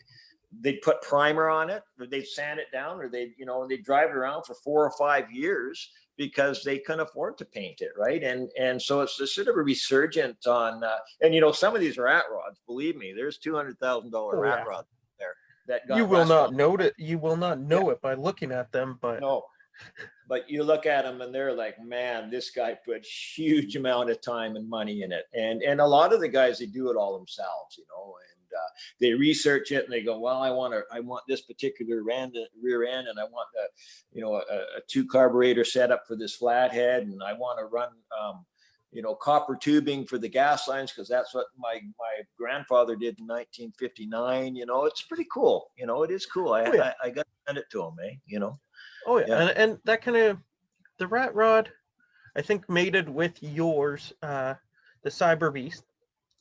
They'd put primer on it, or they'd sand it down, or they'd drive it around for 4 or 5 years because they couldn't afford to paint it, right? And so it's a sort of a resurgent on, and you know, some of these rat rods, believe me, there's $200,000 rat rods there that got you will rust not on. know it. You will not know it by looking at them, but No, but you look at them and they're like, man, this guy put huge amount of time and money in it. And a lot of the guys, they do it all themselves, you know, and they research it and they go, well, I want this particular rear end, and I want a 2 carburetor setup for this flathead, and I want to run copper tubing for the gas lines, because that's what my grandfather did in 1959. You know, it's pretty cool. You know, it is cool. I got to send it to him, you know. Oh yeah. And that kind of, the rat rod, I think mated with yours, the Cyber Beast,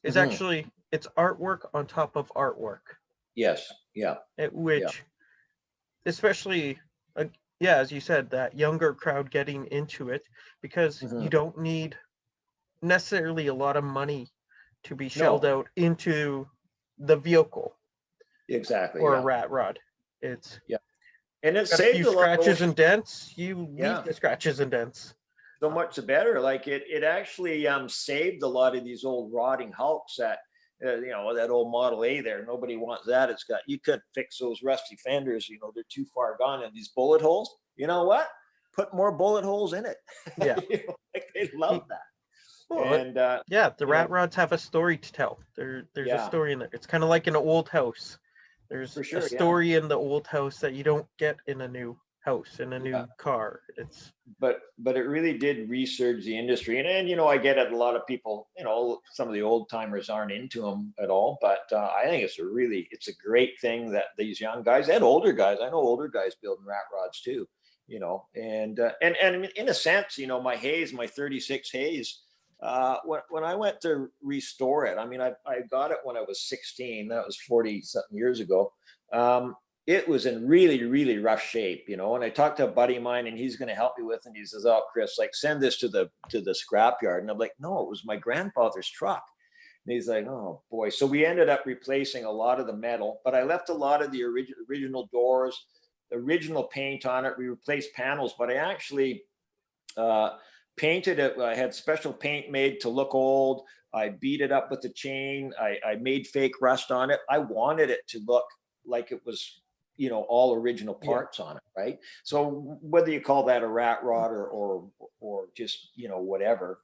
is actually, it's artwork on top of artwork. Yes. Yeah. Which, especially, as you said, that younger crowd getting into it, because you don't need necessarily a lot of money to be shelled out into the vehicle. Exactly. Or a rat rod. It's and it got a saved few a lot of scratches and dents. You need the scratches and dents. So much the better. Like it actually saved a lot of these old rotting hulks that that old Model A there. Nobody wants that. You could fix those rusty fenders. You know, they're too far gone. And these bullet holes, you know what? Put more bullet holes in it. Yeah. They love that. Well, and the rat rods have a story to tell. There's a story in there. It's kind of like an old house. There's For sure, a story in the old house that you don't get in a new house, in a new car. But it really did resurge the industry, and I get it. A lot of people, some of the old timers aren't into them at all, but I think it's a great thing that these young guys and older guys. I know older guys building rat rods too, and in a sense, my 36 Hayes. When I went to restore it, I mean, I got it when I was 16. That was 40 something years ago. It was in really, really rough shape, and I talked to a buddy of mine, and he's going to help me with it. And he says, "Oh, Chris, like, send this to the scrapyard." And I'm like, "No, it was my grandfather's truck." And he's like, "Oh boy." So we ended up replacing a lot of the metal, but I left a lot of the original doors, original paint on it. We replaced panels, but I actually painted it. I had special paint made to look old. I beat it up with the chain. I made fake rust on it. I wanted it to look like it was, all original parts on it, right? So whether you call that a rat rod or just, whatever,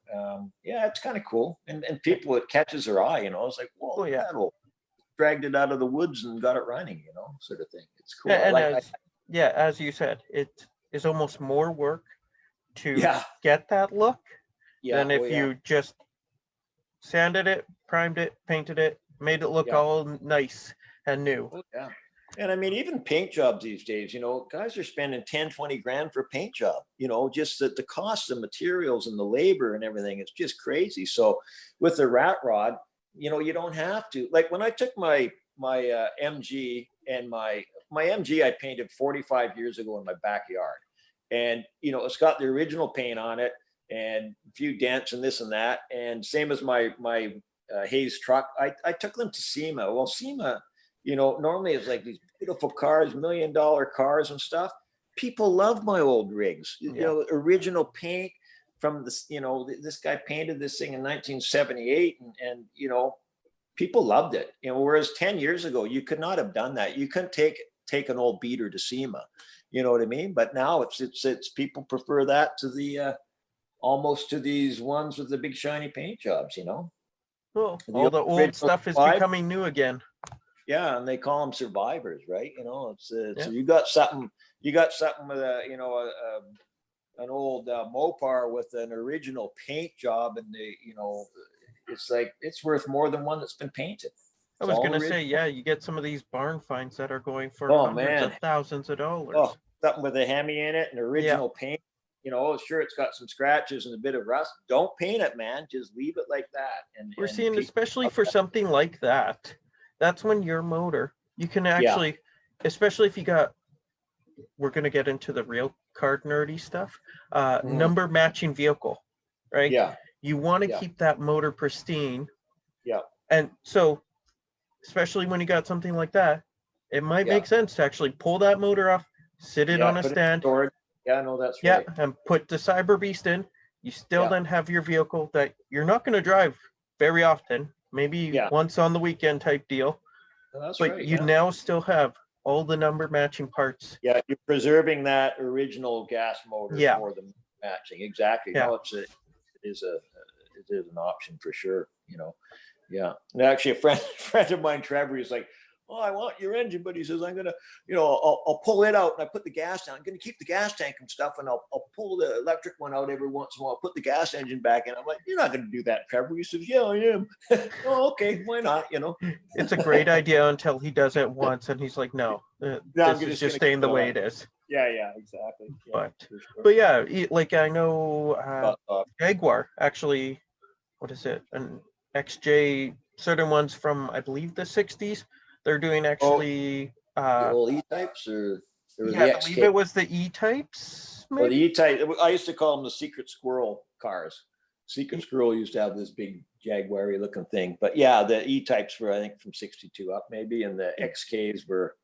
it's kind of cool. And people, it catches their eye, it's like, whoa, that'll dragged it out of the woods and got it running, sort of thing. It's cool. And as you said, it is almost more work to get that look than if you just sanded it, primed it, painted it, made it look all nice and new. Yeah. And I mean, even paint jobs these days, guys are spending 10, 20 grand for a paint job, just the cost of materials and the labor and everything. It's just crazy. So with the rat rod, you don't have to. Like when I took my MG and my MG, I painted 45 years ago in my backyard. And, it's got the original paint on it and a few dents and this and that. And same as my Hayes truck, I took them to SEMA. Well, SEMA, normally it's like these beautiful cars, $1 million cars and stuff. People love my old rigs, original paint from this, this guy painted this thing in 1978 and people loved it. Whereas 10 years ago, you could not have done that. You couldn't take an old beater to SEMA. You know what I mean? But now it's people prefer that to the almost to these ones with the big shiny paint jobs, Well, all the old stuff is becoming new again. Yeah, and they call them survivors, right? So you got something with an old Mopar with an original paint job, and it's like it's worth more than one that's been painted. I was going to say, you get some of these barn finds that are going for hundreds of thousands of dollars. Oh, something with a Hemi in it and original paint. Sure, it's got some scratches and a bit of rust. Don't paint it, man. Just leave it like that. And we're seeing, especially for something like that, that's when your motor you can actually, especially if you got, we're going to get into the real card nerdy stuff, number matching vehicle, right? Yeah. You want to Yeah. keep that motor pristine. Yeah. And so, especially when you got something like that, it might Yeah. make sense to actually pull that motor off, sit it on a put it in stand. storage. Yeah, no, that's Yeah, right. and put the Cyber Beast in. You still Yeah. then have your vehicle that you're not going to drive very often, maybe Yeah. once on the weekend type deal. That's But right. you Yeah. now still have all the number matching parts. Yeah, you're preserving that original gas motor Yeah. for the matching. Exactly. Yeah. No, it is an option for sure. Yeah. And actually, a friend of mine, Trevor, is like, "Oh, I want your engine," but he says, "I'm gonna, I'll pull it out and I put the gas down. I'm gonna keep the gas tank and stuff, and I'll pull the electric one out every once in a while. Put the gas engine back in." I'm like, "You're not gonna do that, Trevor." He says, "Yeah, I am." Oh, okay, why not? It's a great idea until he does it once and he's like, no, I'm this just is just gonna staying keep the going. way it is. Yeah, exactly. Yeah, for sure. But yeah, like I know But, Jaguar actually, what is it? An XJ, certain ones from I believe the 60s. They're doing actually the old E-types or yeah, the I believe XK? it was the E-types, Or the maybe. E-type. I used to call them the secret squirrel cars. Secret squirrel used to have this big Jaguar-y looking thing. But yeah, the E-types were, I think, from 62 up maybe, and the XKs were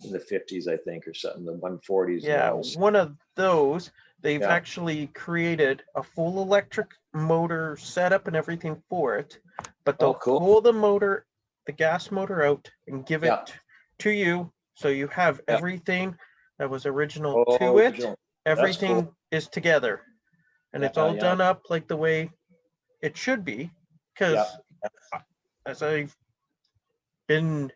in the 50s, I think, or something, the 140s. Yeah, one of those. They've Yeah. actually created a full electric motor setup and everything for it, but they'll cool. pull the motor, the gas motor out and give Yeah. it to you. So you have Yeah. everything that was original to Oh, it. original. Everything is together. And it's all Yeah. done up like the way it should be. Because as I've been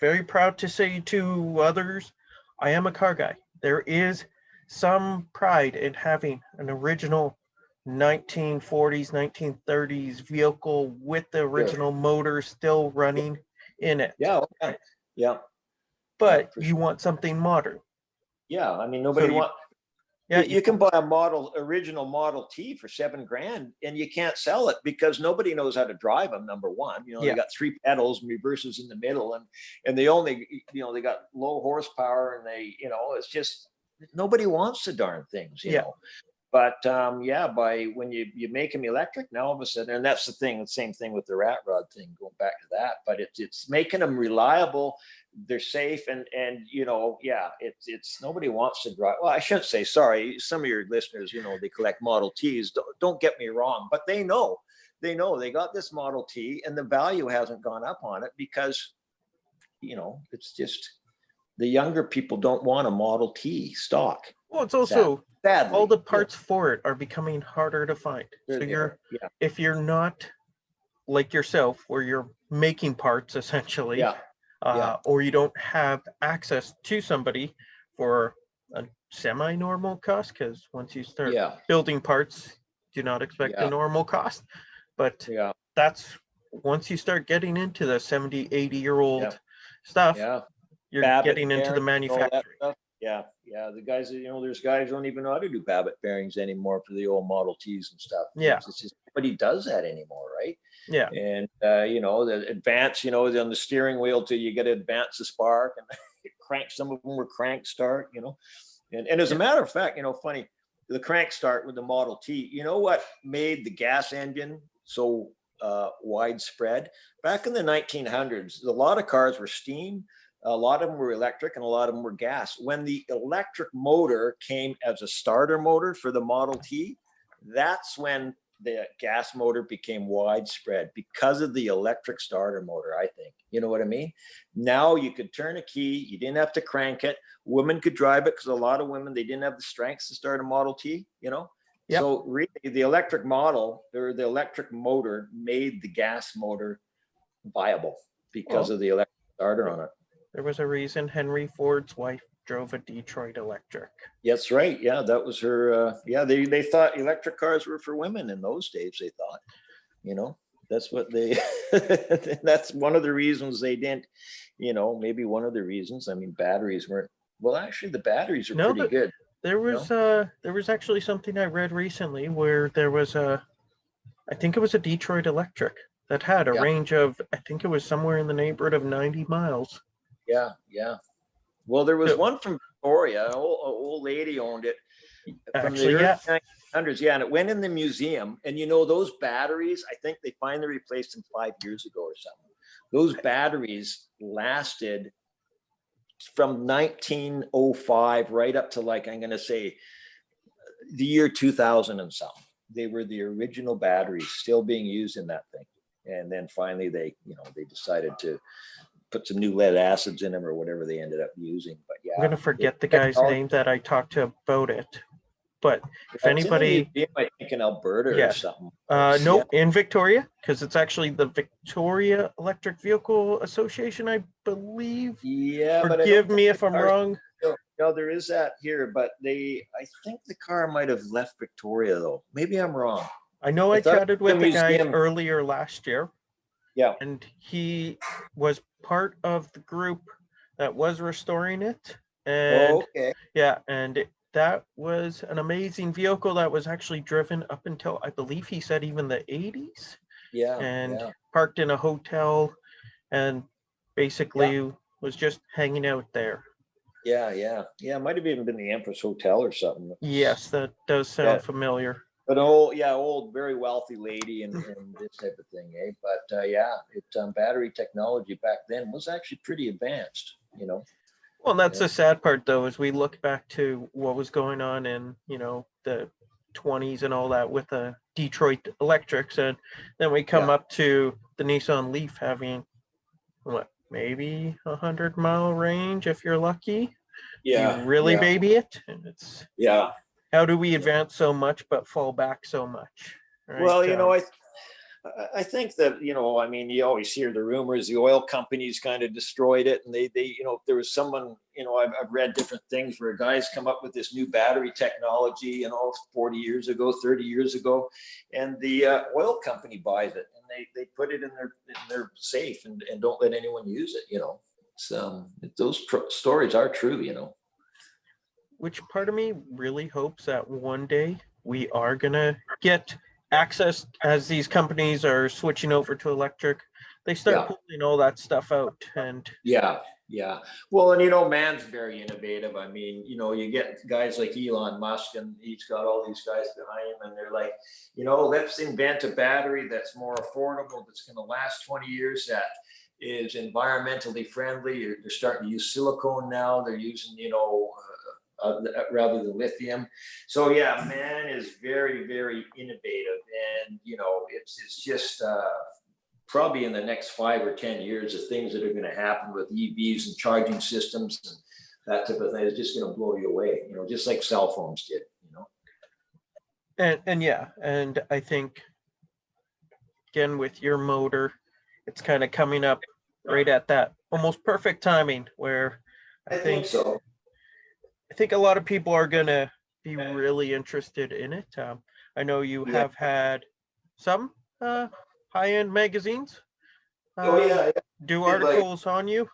very proud to say to others, I am a car guy. There is some pride in having an original 1940s, 1930s vehicle with the original motor still running in it. Yeah. Okay. Yeah. But for you sure. want something modern. Yeah. I mean, nobody So want. Yeah, You can buy a original Model T for $7,000 and you can't sell it because nobody knows how to drive them. Number one, they got 3 pedals and reverses in the middle, and they only, they got low horsepower, and they, it's just nobody wants the darn things, you know. But by when you make them electric, now all of a sudden, and that's the same thing with the rat rod thing, going back to that. But it's making them reliable. They're safe, and it's nobody wants to drive. Well, I shouldn't say sorry. Some of your listeners, they collect Model Ts. Don't get me wrong, but they know they got this Model T, and the value hasn't gone up on it because, it's just the younger people don't want a Model T stock. Well, it's also sadly, all the parts for it are becoming harder to find. So if you're not like yourself, where you're making parts essentially, or you don't have access to somebody for a semi-normal cost, because once you start building parts, do not expect a normal cost. But that's once you start getting into the 70, 80-year-old stuff, you're getting into the manufacturing. Yeah. The guys, there's guys who don't even know how to do Babbitt bearings anymore for the old Model Ts and stuff. Yeah. It's just nobody does that anymore, right? Yeah. And, the advance, on the steering wheel till you get to advance the spark and crank. Some of them were crank start, And as a matter of fact, funny, the crank start with the Model T, you know what made the gas engine so widespread? Back in the 1900s, a lot of cars were steam. A lot of them were electric and a lot of them were gas. When the electric motor came as a starter motor for the Model T, that's when the gas motor became widespread because of the electric starter motor, I think. You know what I mean? Now you could turn a key. You didn't have to crank it. Women could drive it because a lot of women, they didn't have the strength to start a Model T, So really the electric model or the electric motor made the gas motor viable because of the electric starter on it. There was a reason Henry Ford's wife drove a Detroit Electric. That's right. Yeah, that was her. They thought electric cars were for women in those days. They thought, that's what they. That's one of the reasons they didn't. Maybe one of the reasons. I mean, batteries weren't. Well, actually, the batteries are pretty good. There was actually something I read recently where there was I think it was a Detroit Electric that had a range of, I think it was somewhere in the neighborhood of 90 miles. Yeah. Well, there was So- one from Victoria, an old lady owned it from Actually, the yeah. early 1900s. Yeah, and it went in the museum. And you know, those batteries, I think they finally replaced them 5 years ago or something. Those batteries lasted from 1905 right up to, like, I'm going to say the year 2000 and something. They were the original batteries still being used in that thing. And then finally they decided to put some new lead acids in them or whatever they ended up using. But yeah, I'm gonna forget the guy's name that I talked to about it. But if anybody, I think in Alberta Yeah. or something. nope, in Victoria, because it's actually the Victoria Electric Vehicle Association, I believe. Yeah, but Forgive me if I'm cars- wrong. No, there is that here, but I think the car might have left Victoria though. Maybe I'm wrong. I know I I thought chatted the with the guy museum- earlier last year, Yeah. and he was part of the group that was restoring it. And Oh, okay. yeah, and that was an amazing vehicle that was actually driven up until, I believe he said, even the 80s, Yeah. and yeah. parked in a hotel and basically was just hanging out there. Yeah. It might have even been the Empress Hotel or something. Yes, that does sound Yeah. familiar. But old, very wealthy lady and this type of thing, eh? But battery technology back then was actually pretty advanced, you know. Well, that's Yeah. the sad part, though, as we look back to what was going on in, the 20s and all that with the Detroit Electrics, and then we come up to the Nissan Leaf having maybe 100-mile range if you're lucky. Yeah. You really baby it, and it's how do we advance so much but fall back so much? Right? Well, I think that, you always hear the rumors, the oil companies kind of destroyed it. And they if there was someone, I've read different things where guys come up with this new battery technology, 40 years ago, 30 years ago, and the oil company buys it and they put it in their safe and don't let anyone use it, So those stories are true, Which part of me really hopes that one day we are gonna get access, as these companies are switching over to electric, they start pulling all that stuff out. And Yeah. Well, and man's very innovative. I mean, you get guys like Elon Musk, and he's got all these guys behind him, and they're like, let's invent a battery that's more affordable, that's going to last 20 years, that is environmentally friendly. They're starting to use silicone now. They're using, rather than lithium. So yeah, man is very, very innovative, and it's just probably in the next 5 or 10 years, the things that are going to happen with EVs and charging systems and that type of thing is just going to blow you away. Just like cell phones did. And I think again with your motor, it's kind of coming up right at that almost perfect timing where I think so. I think a lot of people are going to be really interested in it. I know you have had some high-end magazines do articles on you.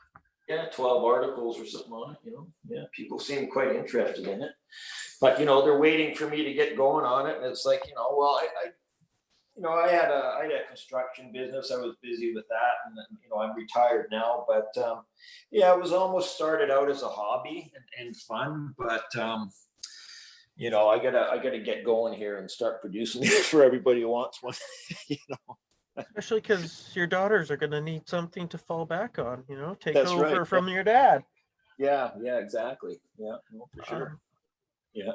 Yeah, 12 articles or something on it, Yeah, people seem quite interested in it. But, they're waiting for me to get going on it. And it's like, I had a construction business. I was busy with that. And, I'm retired now. But, it was almost started out as a hobby and fun. But, I gotta get going here and start producing this for everybody who wants one, Especially because your daughters are going to need something to fall back on, take That's over right, from your dad. Yeah, exactly. Yeah, no, for sure. Yeah.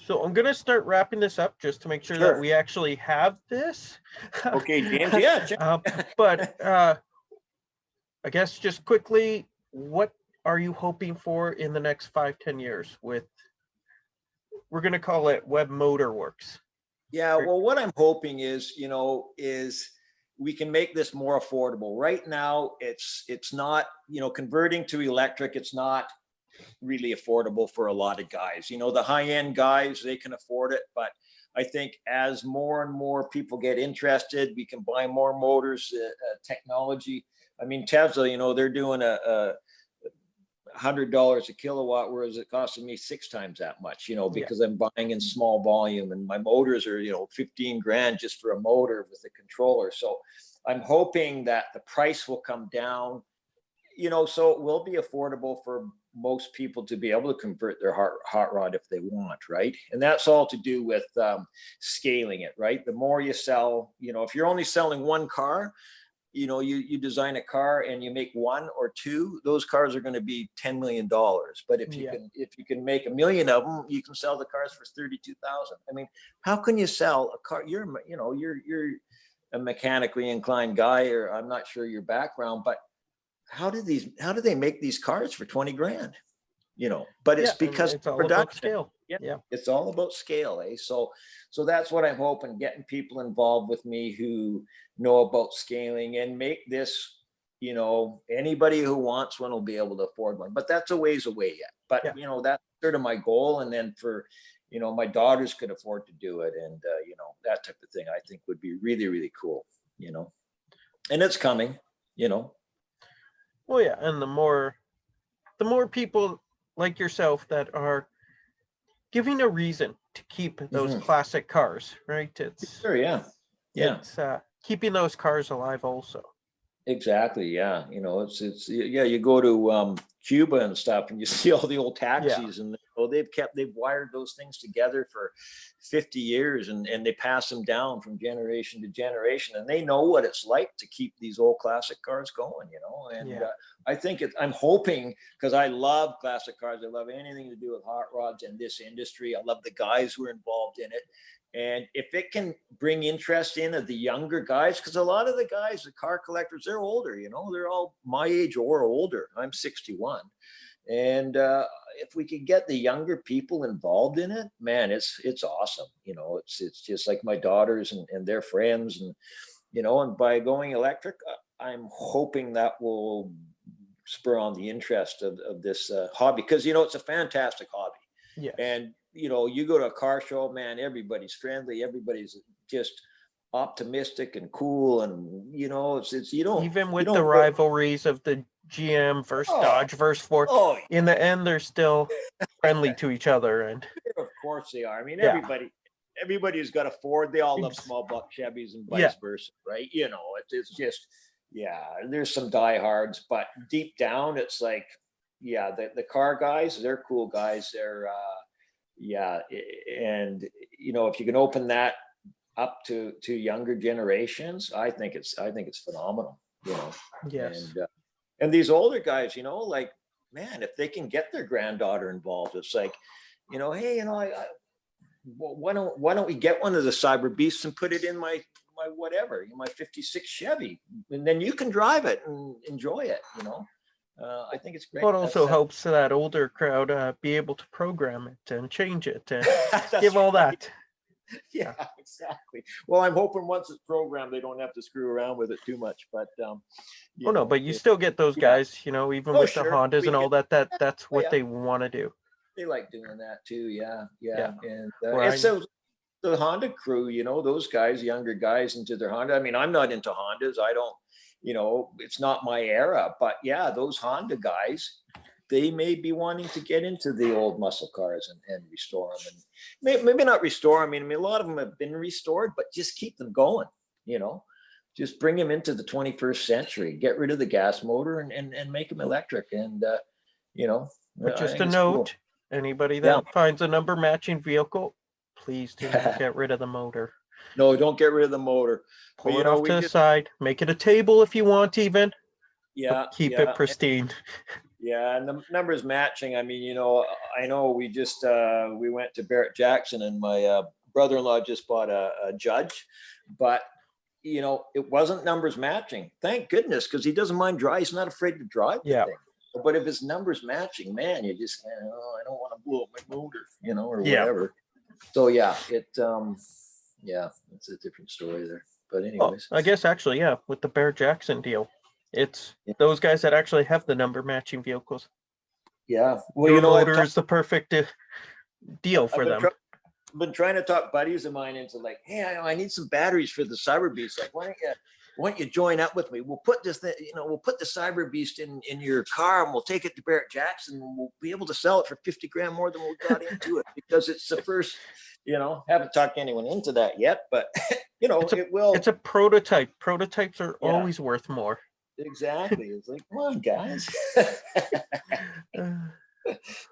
So I'm going to start wrapping this up just to make sure that we actually have this. Okay, James. Yeah. But I guess just quickly, what are you hoping for in the next 5-10 years with, we're going to call it Webb Motorworks? Yeah, well, what I'm hoping is, is we can make this more affordable. Right now, it's not, converting to electric, it's not really affordable for a lot of guys. The high-end guys, they can afford it. But I think as more and more people get interested, we can buy more motors, technology. I mean, Tesla, they're doing a $100 a kilowatt, whereas it costed me 6 times that much, because I'm buying in small volume, and my motors are, 15 grand just for a motor with a controller. So I'm hoping that the price will come down, so it will be affordable for most people to be able to convert their hot rod if they want, right? And that's all to do with scaling it, right? The more you sell, if you're only selling one car, you design a car and you make one or two, those cars are going to be $10 million. But if you can make 1 million of them, you can sell the cars for 32,000. I mean, how can you sell a car? You're a mechanically inclined guy, or I'm not sure your background, but how do they make these cars for 20 grand? But it's because it's all production. about scale. Yeah. It's all about scale, eh? So that's what I'm hoping, getting people involved with me who know about scaling and make this, anybody who wants one will be able to afford one, but that's a ways away yet. But, that's sort of my goal. And then for, my daughters could afford to do it. And, that type of thing, I think would be really, really cool, and it's coming, Well, yeah. And the more people like yourself that are giving a reason to keep those classic cars, right? It's sure, yeah. It's keeping those cars alive also. Exactly. Yeah. You go to Cuba and stuff and you see all the old taxis and they've wired those things together for 50 years and they pass them down from generation to generation, and they know what it's like to keep these old classic cars going, and I think I'm hoping, because I love classic cars. I love anything to do with hot rods and this industry. I love the guys who are involved in it. And if it can bring interest in of the younger guys, because a lot of the guys, the car collectors, they're older, they're all my age or older. I'm 61. And if we could get the younger people involved in it, man, it's awesome. It's just like my daughters and their friends. And, and by going electric, I'm hoping that will spur on the interest of this hobby, because, it's a fantastic hobby. Yeah. And, you go to a car show, man, everybody's friendly. Everybody's just optimistic and cool. And, it's even with the rivalries of the GM versus Dodge versus Ford, in the end, they're still friendly to each other. And of course they are. I mean, everybody's got a Ford. They all love small block Chevys and vice versa, right? It's just, there's some diehards, but deep down, it's like, the car guys, they're cool guys. They're, and if you can open that up to younger generations, I think it's phenomenal. Yes. And these older guys, like, man, if they can get their granddaughter involved, it's like, hey, why don't we get one of the Cyber Beasts and put it in my whatever, my 56 Chevy, and then you can drive it and enjoy it. I think it's great. But also helps that older crowd be able to program it and change it and give all that. Yeah, exactly. Well, I'm hoping once it's programmed, they don't have to screw around with it too much. But but you still get those guys, even with the Hondas and all that. That's what they want to do. They like doing that too. Yeah. And so the Honda crew, those guys, younger guys into their Honda. I mean, I'm not into Hondas. I don't. It's not my era, but those Honda guys, they may be wanting to get into the old muscle cars and restore them, and maybe not restore them. I mean, a lot of them have been restored, but just keep them going, just bring them into the 21st century, get rid of the gas motor and make them electric. And, but just a note, anybody that finds a number matching vehicle, please do not get rid of the motor. No, don't get rid of the motor. Pull it off to the side. Make it a table if you want, even. Yeah. Keep it pristine. Yeah, and the numbers matching. I mean, I know we just we went to Barrett-Jackson, and my brother-in-law just bought a Judge, but it wasn't numbers matching. Thank goodness, because he doesn't mind drive. He's not afraid to drive. Yeah. But if it's numbers matching, man, you just I don't want to blow up my motor, or whatever. So it's a different story there. But anyways, I guess actually, with the Barrett-Jackson deal, it's those guys that actually have the number matching vehicles. Yeah, well, your motor is the perfect deal for them. I've been trying to talk buddies of mine into like, hey, I need some batteries for the Cyber Beast. Like, why don't you join up with me? We'll put this thing, we'll put the Cyber Beast in your car, and we'll take it to Barrett-Jackson, and we'll be able to sell it for 50 grand more than we got into it, because it's the first. Haven't talked anyone into that yet, but it will. It's a prototype. Prototypes are always worth more. Exactly. It's like, come on, guys.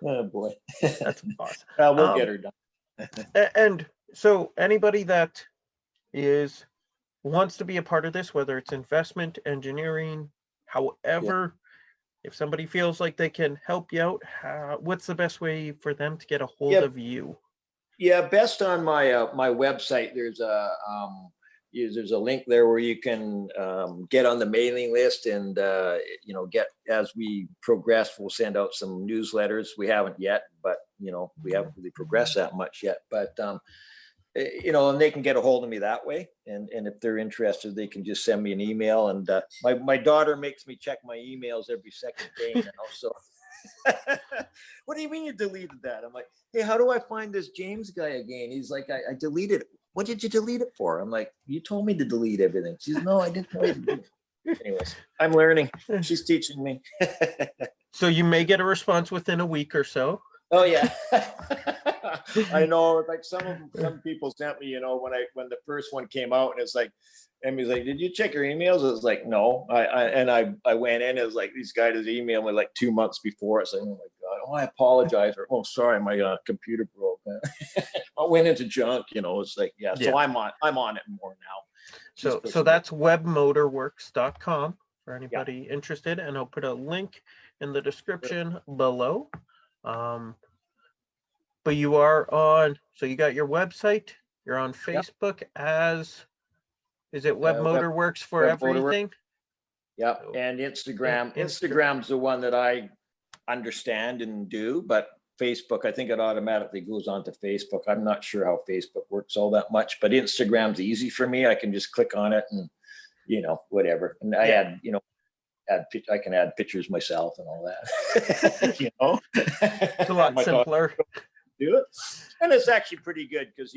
Oh boy. That's awesome. We'll get her done. And so anybody that wants to be a part of this, whether it's investment, engineering, however, if somebody feels like they can help you out, what's the best way for them to get a hold of you? Yeah, best on my my website. There's a link there where you can get on the mailing list, and get, as we progress, we'll send out some newsletters. We haven't yet, but we haven't really progressed that much yet. But and they can get a hold of me that way. And if they're interested, they can just send me an email. And my daughter makes me check my emails every second day now. So what do you mean you deleted that? I'm like, hey, how do I find this James guy again? He's like, I deleted it. What did you delete it for? I'm like, you told me to delete everything. She's, no, I didn't tell you to delete it. Anyways, I'm learning. She's teaching me. So you may get a response within a week or so. Oh yeah. I know, like some people sent me, when the first one came out, and it's like, Emmy's like, did you check your emails? I was like, no. I went in, it was like, these guys emailed me like 2 months before. It's like, oh my God, I apologize. Or, oh, sorry, my computer broke. I went into junk, it's like, yeah. So I'm on it more now. So that's webbmotorworks.com for anybody interested, and I'll put a link in the description below. But you are on, so you got your website, you're on Facebook as, is it Webb Motorworks for Webb everything? Yep. And Instagram. Instagram's the one that I understand and do, but Facebook, I think it automatically goes on to Facebook. I'm not sure how Facebook works all that much, but Instagram's easy for me. I can just click on it and, whatever. And I add, I can add pictures myself and all that. It's a lot simpler. Do it. And it's actually pretty good because,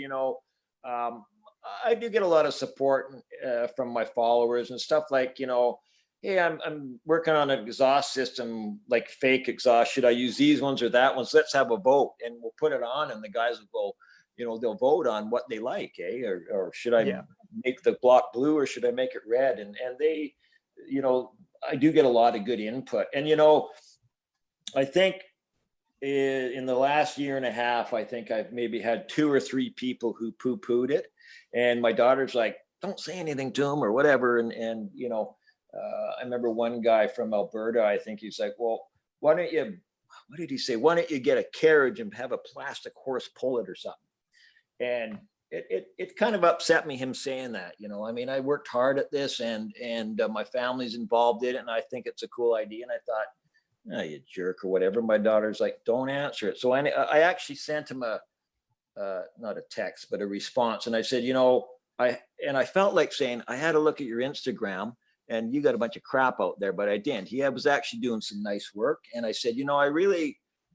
I do get a lot of support from my followers and stuff like, hey, I'm working on an exhaust system, like fake exhaust. Should I use these ones or that ones? Let's have a vote, and we'll put it on, and the guys will go, they'll vote on what they like, or should I make the block blue or should I make it red? And they, I do get a lot of good input. And, I think in the last year and a half, I think I've maybe had 2 or 3 people who poo-pooed it. And my daughter's like, don't say anything to them or whatever. And I remember one guy from Alberta, I think he's like, well, why don't you, what did he say? Why don't you get a carriage and have a plastic horse pull it or something? And it kind of upset me, him saying that, I mean, I worked hard at this, and my family's involved in it, and I think it's a cool idea. And I thought, oh, you jerk or whatever. My daughter's like, don't answer it. So I actually sent him not a text, but a response. And I said, I felt like saying, I had to look at your Instagram and you got a bunch of crap out there, but I didn't. He was actually doing some nice work. And I said,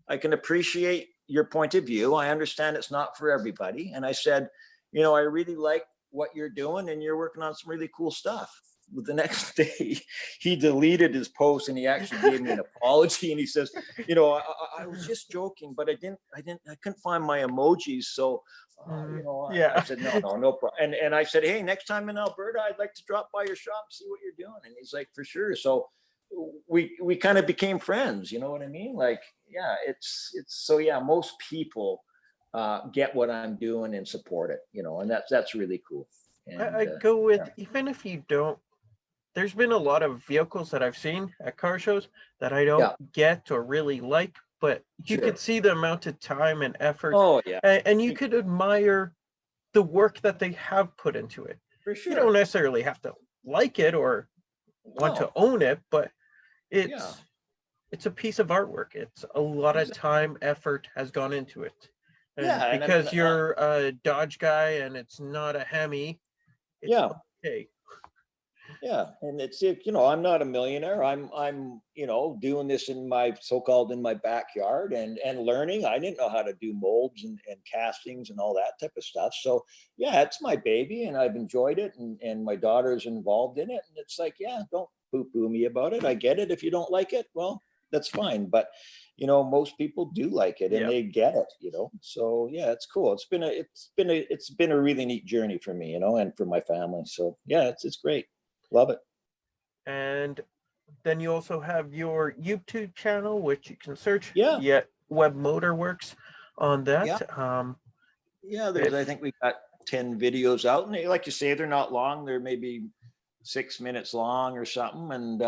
I can appreciate your point of view. I understand it's not for everybody. And I said, I really like what you're doing, and you're working on some really cool stuff. The next day he deleted his post, and he actually gave me an apology, and he says, I was just joking, but I couldn't find my emojis. So, I said, no problem. And I said, hey, next time in Alberta, I'd like to drop by your shop, see what you're doing. And he's like, for sure. So we kind of became friends. You know what I mean? Like, yeah, it's so, yeah, most people get what I'm doing and support it, and that's really cool. And, I go with, even if you don't, there's been a lot of vehicles that I've seen at car shows that I don't get or really like, but you could see the amount of time and effort. Oh yeah. And you could admire the work that they have put into it. For sure. You don't necessarily have to like it or want to own it, but it's a piece of artwork. It's a lot of time, effort has gone into it. And because you're a Dodge guy and it's not a Hemi, it's okay. Yeah, and it's, I'm not a millionaire. I'm doing this in my backyard and learning. I didn't know how to do molds and castings and all that type of stuff. So yeah, it's my baby, and I've enjoyed it, and my daughter's involved in it. And it's like, yeah, don't poo-poo me about it. I get it. If you don't like it, well, that's fine. But most people do like it, and they get it. So yeah, it's cool. It's been a really neat journey for me, and for my family. So yeah, it's great. Love it. And then you also have your YouTube channel, which you can search. Yeah. Webb Motorworks on that. Yeah. Yeah, there's, I think we got 10 videos out, and they, like you say, they're not long. They're maybe 6 minutes long or something. And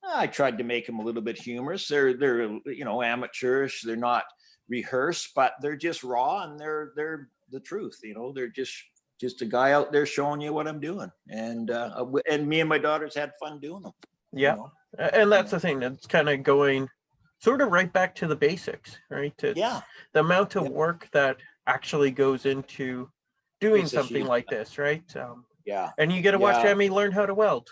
I tried to make them a little bit humorous. They're amateurish. They're not rehearsed, but they're just raw, and they're the truth. They're just a guy out there showing you what I'm doing. And me and my daughters had fun doing them. Yeah. And that's the thing. It's kind of going sort of right back to the basics, right? Yeah. The amount of work that actually goes into doing something like this, right? Yeah. And you get to watch Emmy learn how to weld.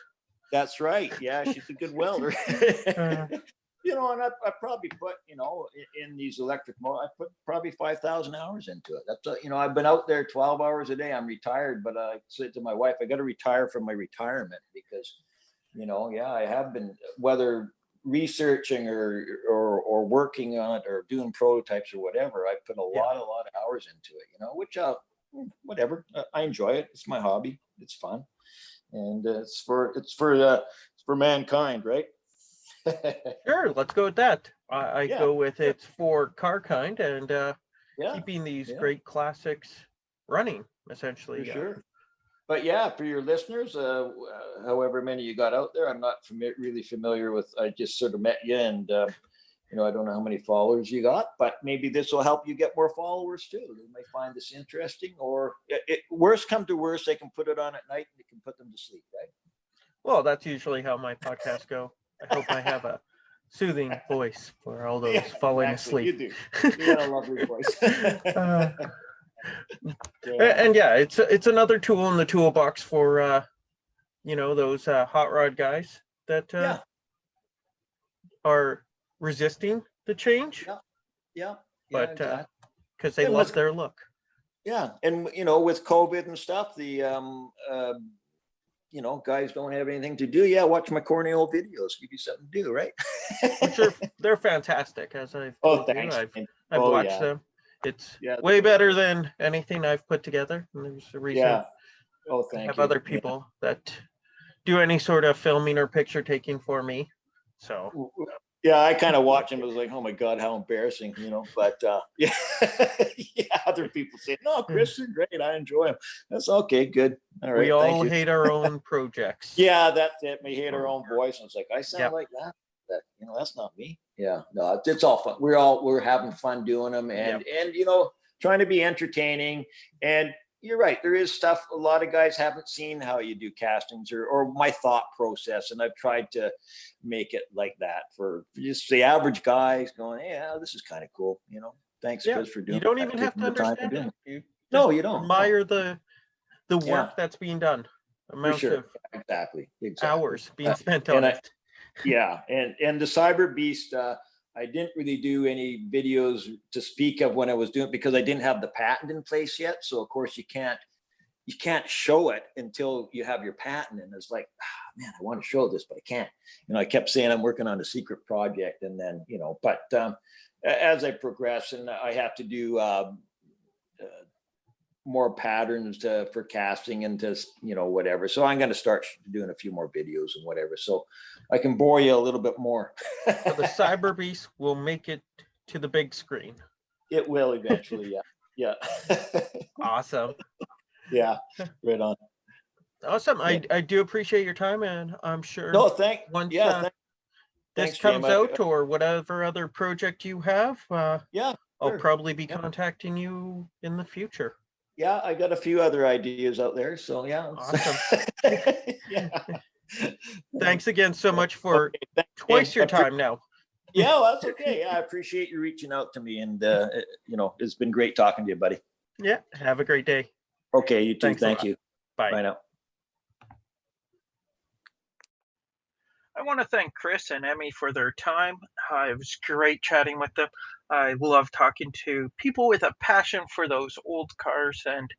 That's right. Yeah, she's a good welder. And I probably put, in these electric motors, I put probably 5,000 hours into it. That's, I've been out there 12 hours a day. I'm retired, but I said to my wife, I got to retire from my retirement because, I have been, whether researching or working on it or doing prototypes or whatever, I put a lot of hours into it, which whatever, I enjoy it. It's my hobby. It's fun. And it's for mankind, right? Sure, let's go with that. I go with it's for car kind and keeping these great classics running, essentially. For sure. But for your listeners, however many you got out there, I'm not really familiar with. I just sort of met you, and I don't know how many followers you got, but maybe this will help you get more followers too. They may find this interesting, or worst come to worst, they can put it on at night and they can put them to sleep, right? Well, that's usually how my podcasts go. I hope I have a soothing voice for all those falling asleep. You do. You got a lovely voice. And it's another tool in the toolbox for those hot rod guys that are resisting the change. But because they love their look. Yeah, and with COVID and stuff, the guys don't have anything to do. Yeah, watch my corny old videos. Give you something to do, right? Which they're fantastic, as I've told you. Thanks. I've watched them. It's way better than anything I've put together. And there's a reason. Yeah. I have other people that do any sort of filming or picture taking for me. So. Yeah, I kind of watch them. I was like, oh my God, how embarrassing, But other people say, no, Chris is great. I enjoy him. That's okay, good. All right. We all hate our own projects. Yeah, that's it. We hate our own voice. And it's like, I sound like that. That's not me. Yeah, no, it's all fun. We're having fun doing them, and trying to be entertaining. And you're right, there is stuff a lot of guys haven't seen how you do castings or my thought process, and I've tried to make it like that for just the average guys going, yeah, this is kind of cool. Thanks, Chris, for doing. You don't even have to understand it. You don't admire the work that's being done. Amount of exactly hours being spent on it. And the Cyber Beast, I didn't really do any videos to speak of when I was doing it because I didn't have the patent in place yet. So of course you can't show it until you have your patent. And it's like, man, I want to show this, but I can't. I kept saying I'm working on a secret project, and then but as I progress and I have to do more patterns for casting and to whatever, so I'm going to start doing a few more videos and whatever, so I can bore you a little bit more. So the Cyber Beast will make it to the big screen. It will eventually. Yeah. Awesome. Yeah, right on. Awesome. I do appreciate your time, and I'm sure once this comes out or whatever other project you have, I'll probably be contacting you in the future. Yeah, I got a few other ideas out there. So awesome. Thanks again so much for twice your time now. Yeah, well, that's okay. I appreciate you reaching out to me, and it's been great talking to you, buddy. Yeah, have a great day. Okay, you too. Thank you. Bye. Bye now. I want to thank Chris and Emmy for their time. It was great chatting with them. I love talking to people with a passion for those old cars and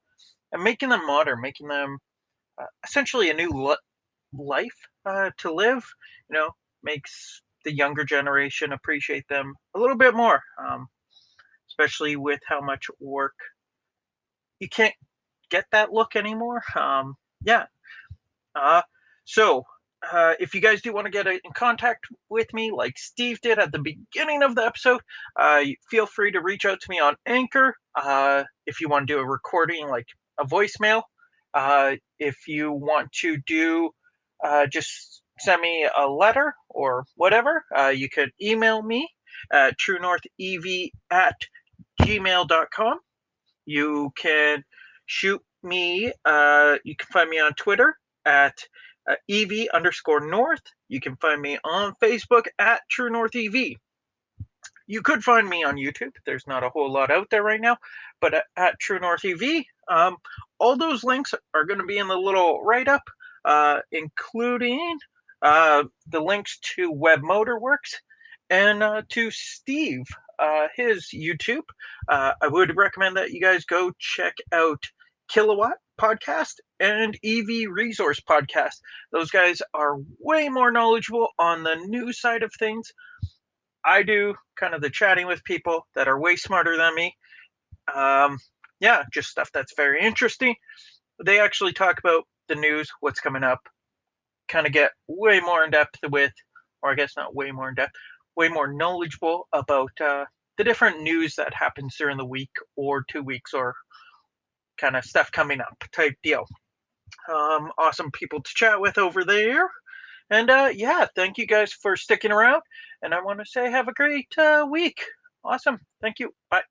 making them modern, making them essentially a new life to live. Makes the younger generation appreciate them a little bit more, especially with how much work. You can't get that look anymore. So if you guys do want to get in contact with me, like Steve did at the beginning of the episode, feel free to reach out to me on Anchor. If you want to do a recording, like a voicemail, if you want to do just send me a letter or whatever, you could email me at truenorthev@gmail.com. You can shoot me, you can find me on Twitter at EV_North. You can find me on Facebook at True North EV. You could find me on YouTube. There's not a whole lot out there right now, but at True North EV. All those links are going to be in the little write-up, including the links to Webb Motorworks and to Steve, his YouTube. I would recommend that you guys go check out Kilowatt podcast and EV Resource podcast. Those guys are way more knowledgeable on the news side of things. I do kind of the chatting with people that are way smarter than me. Yeah, just stuff that's very interesting. They actually talk about the news, what's coming up, kind of get way more in depth with, or I guess not way more in depth, way more knowledgeable about the different news that happens during the week or 2 weeks or kind of stuff coming up type deal. Awesome people to chat with over there. And yeah, thank you guys for sticking around. And I want to say have a great week. Awesome. Thank you. Bye.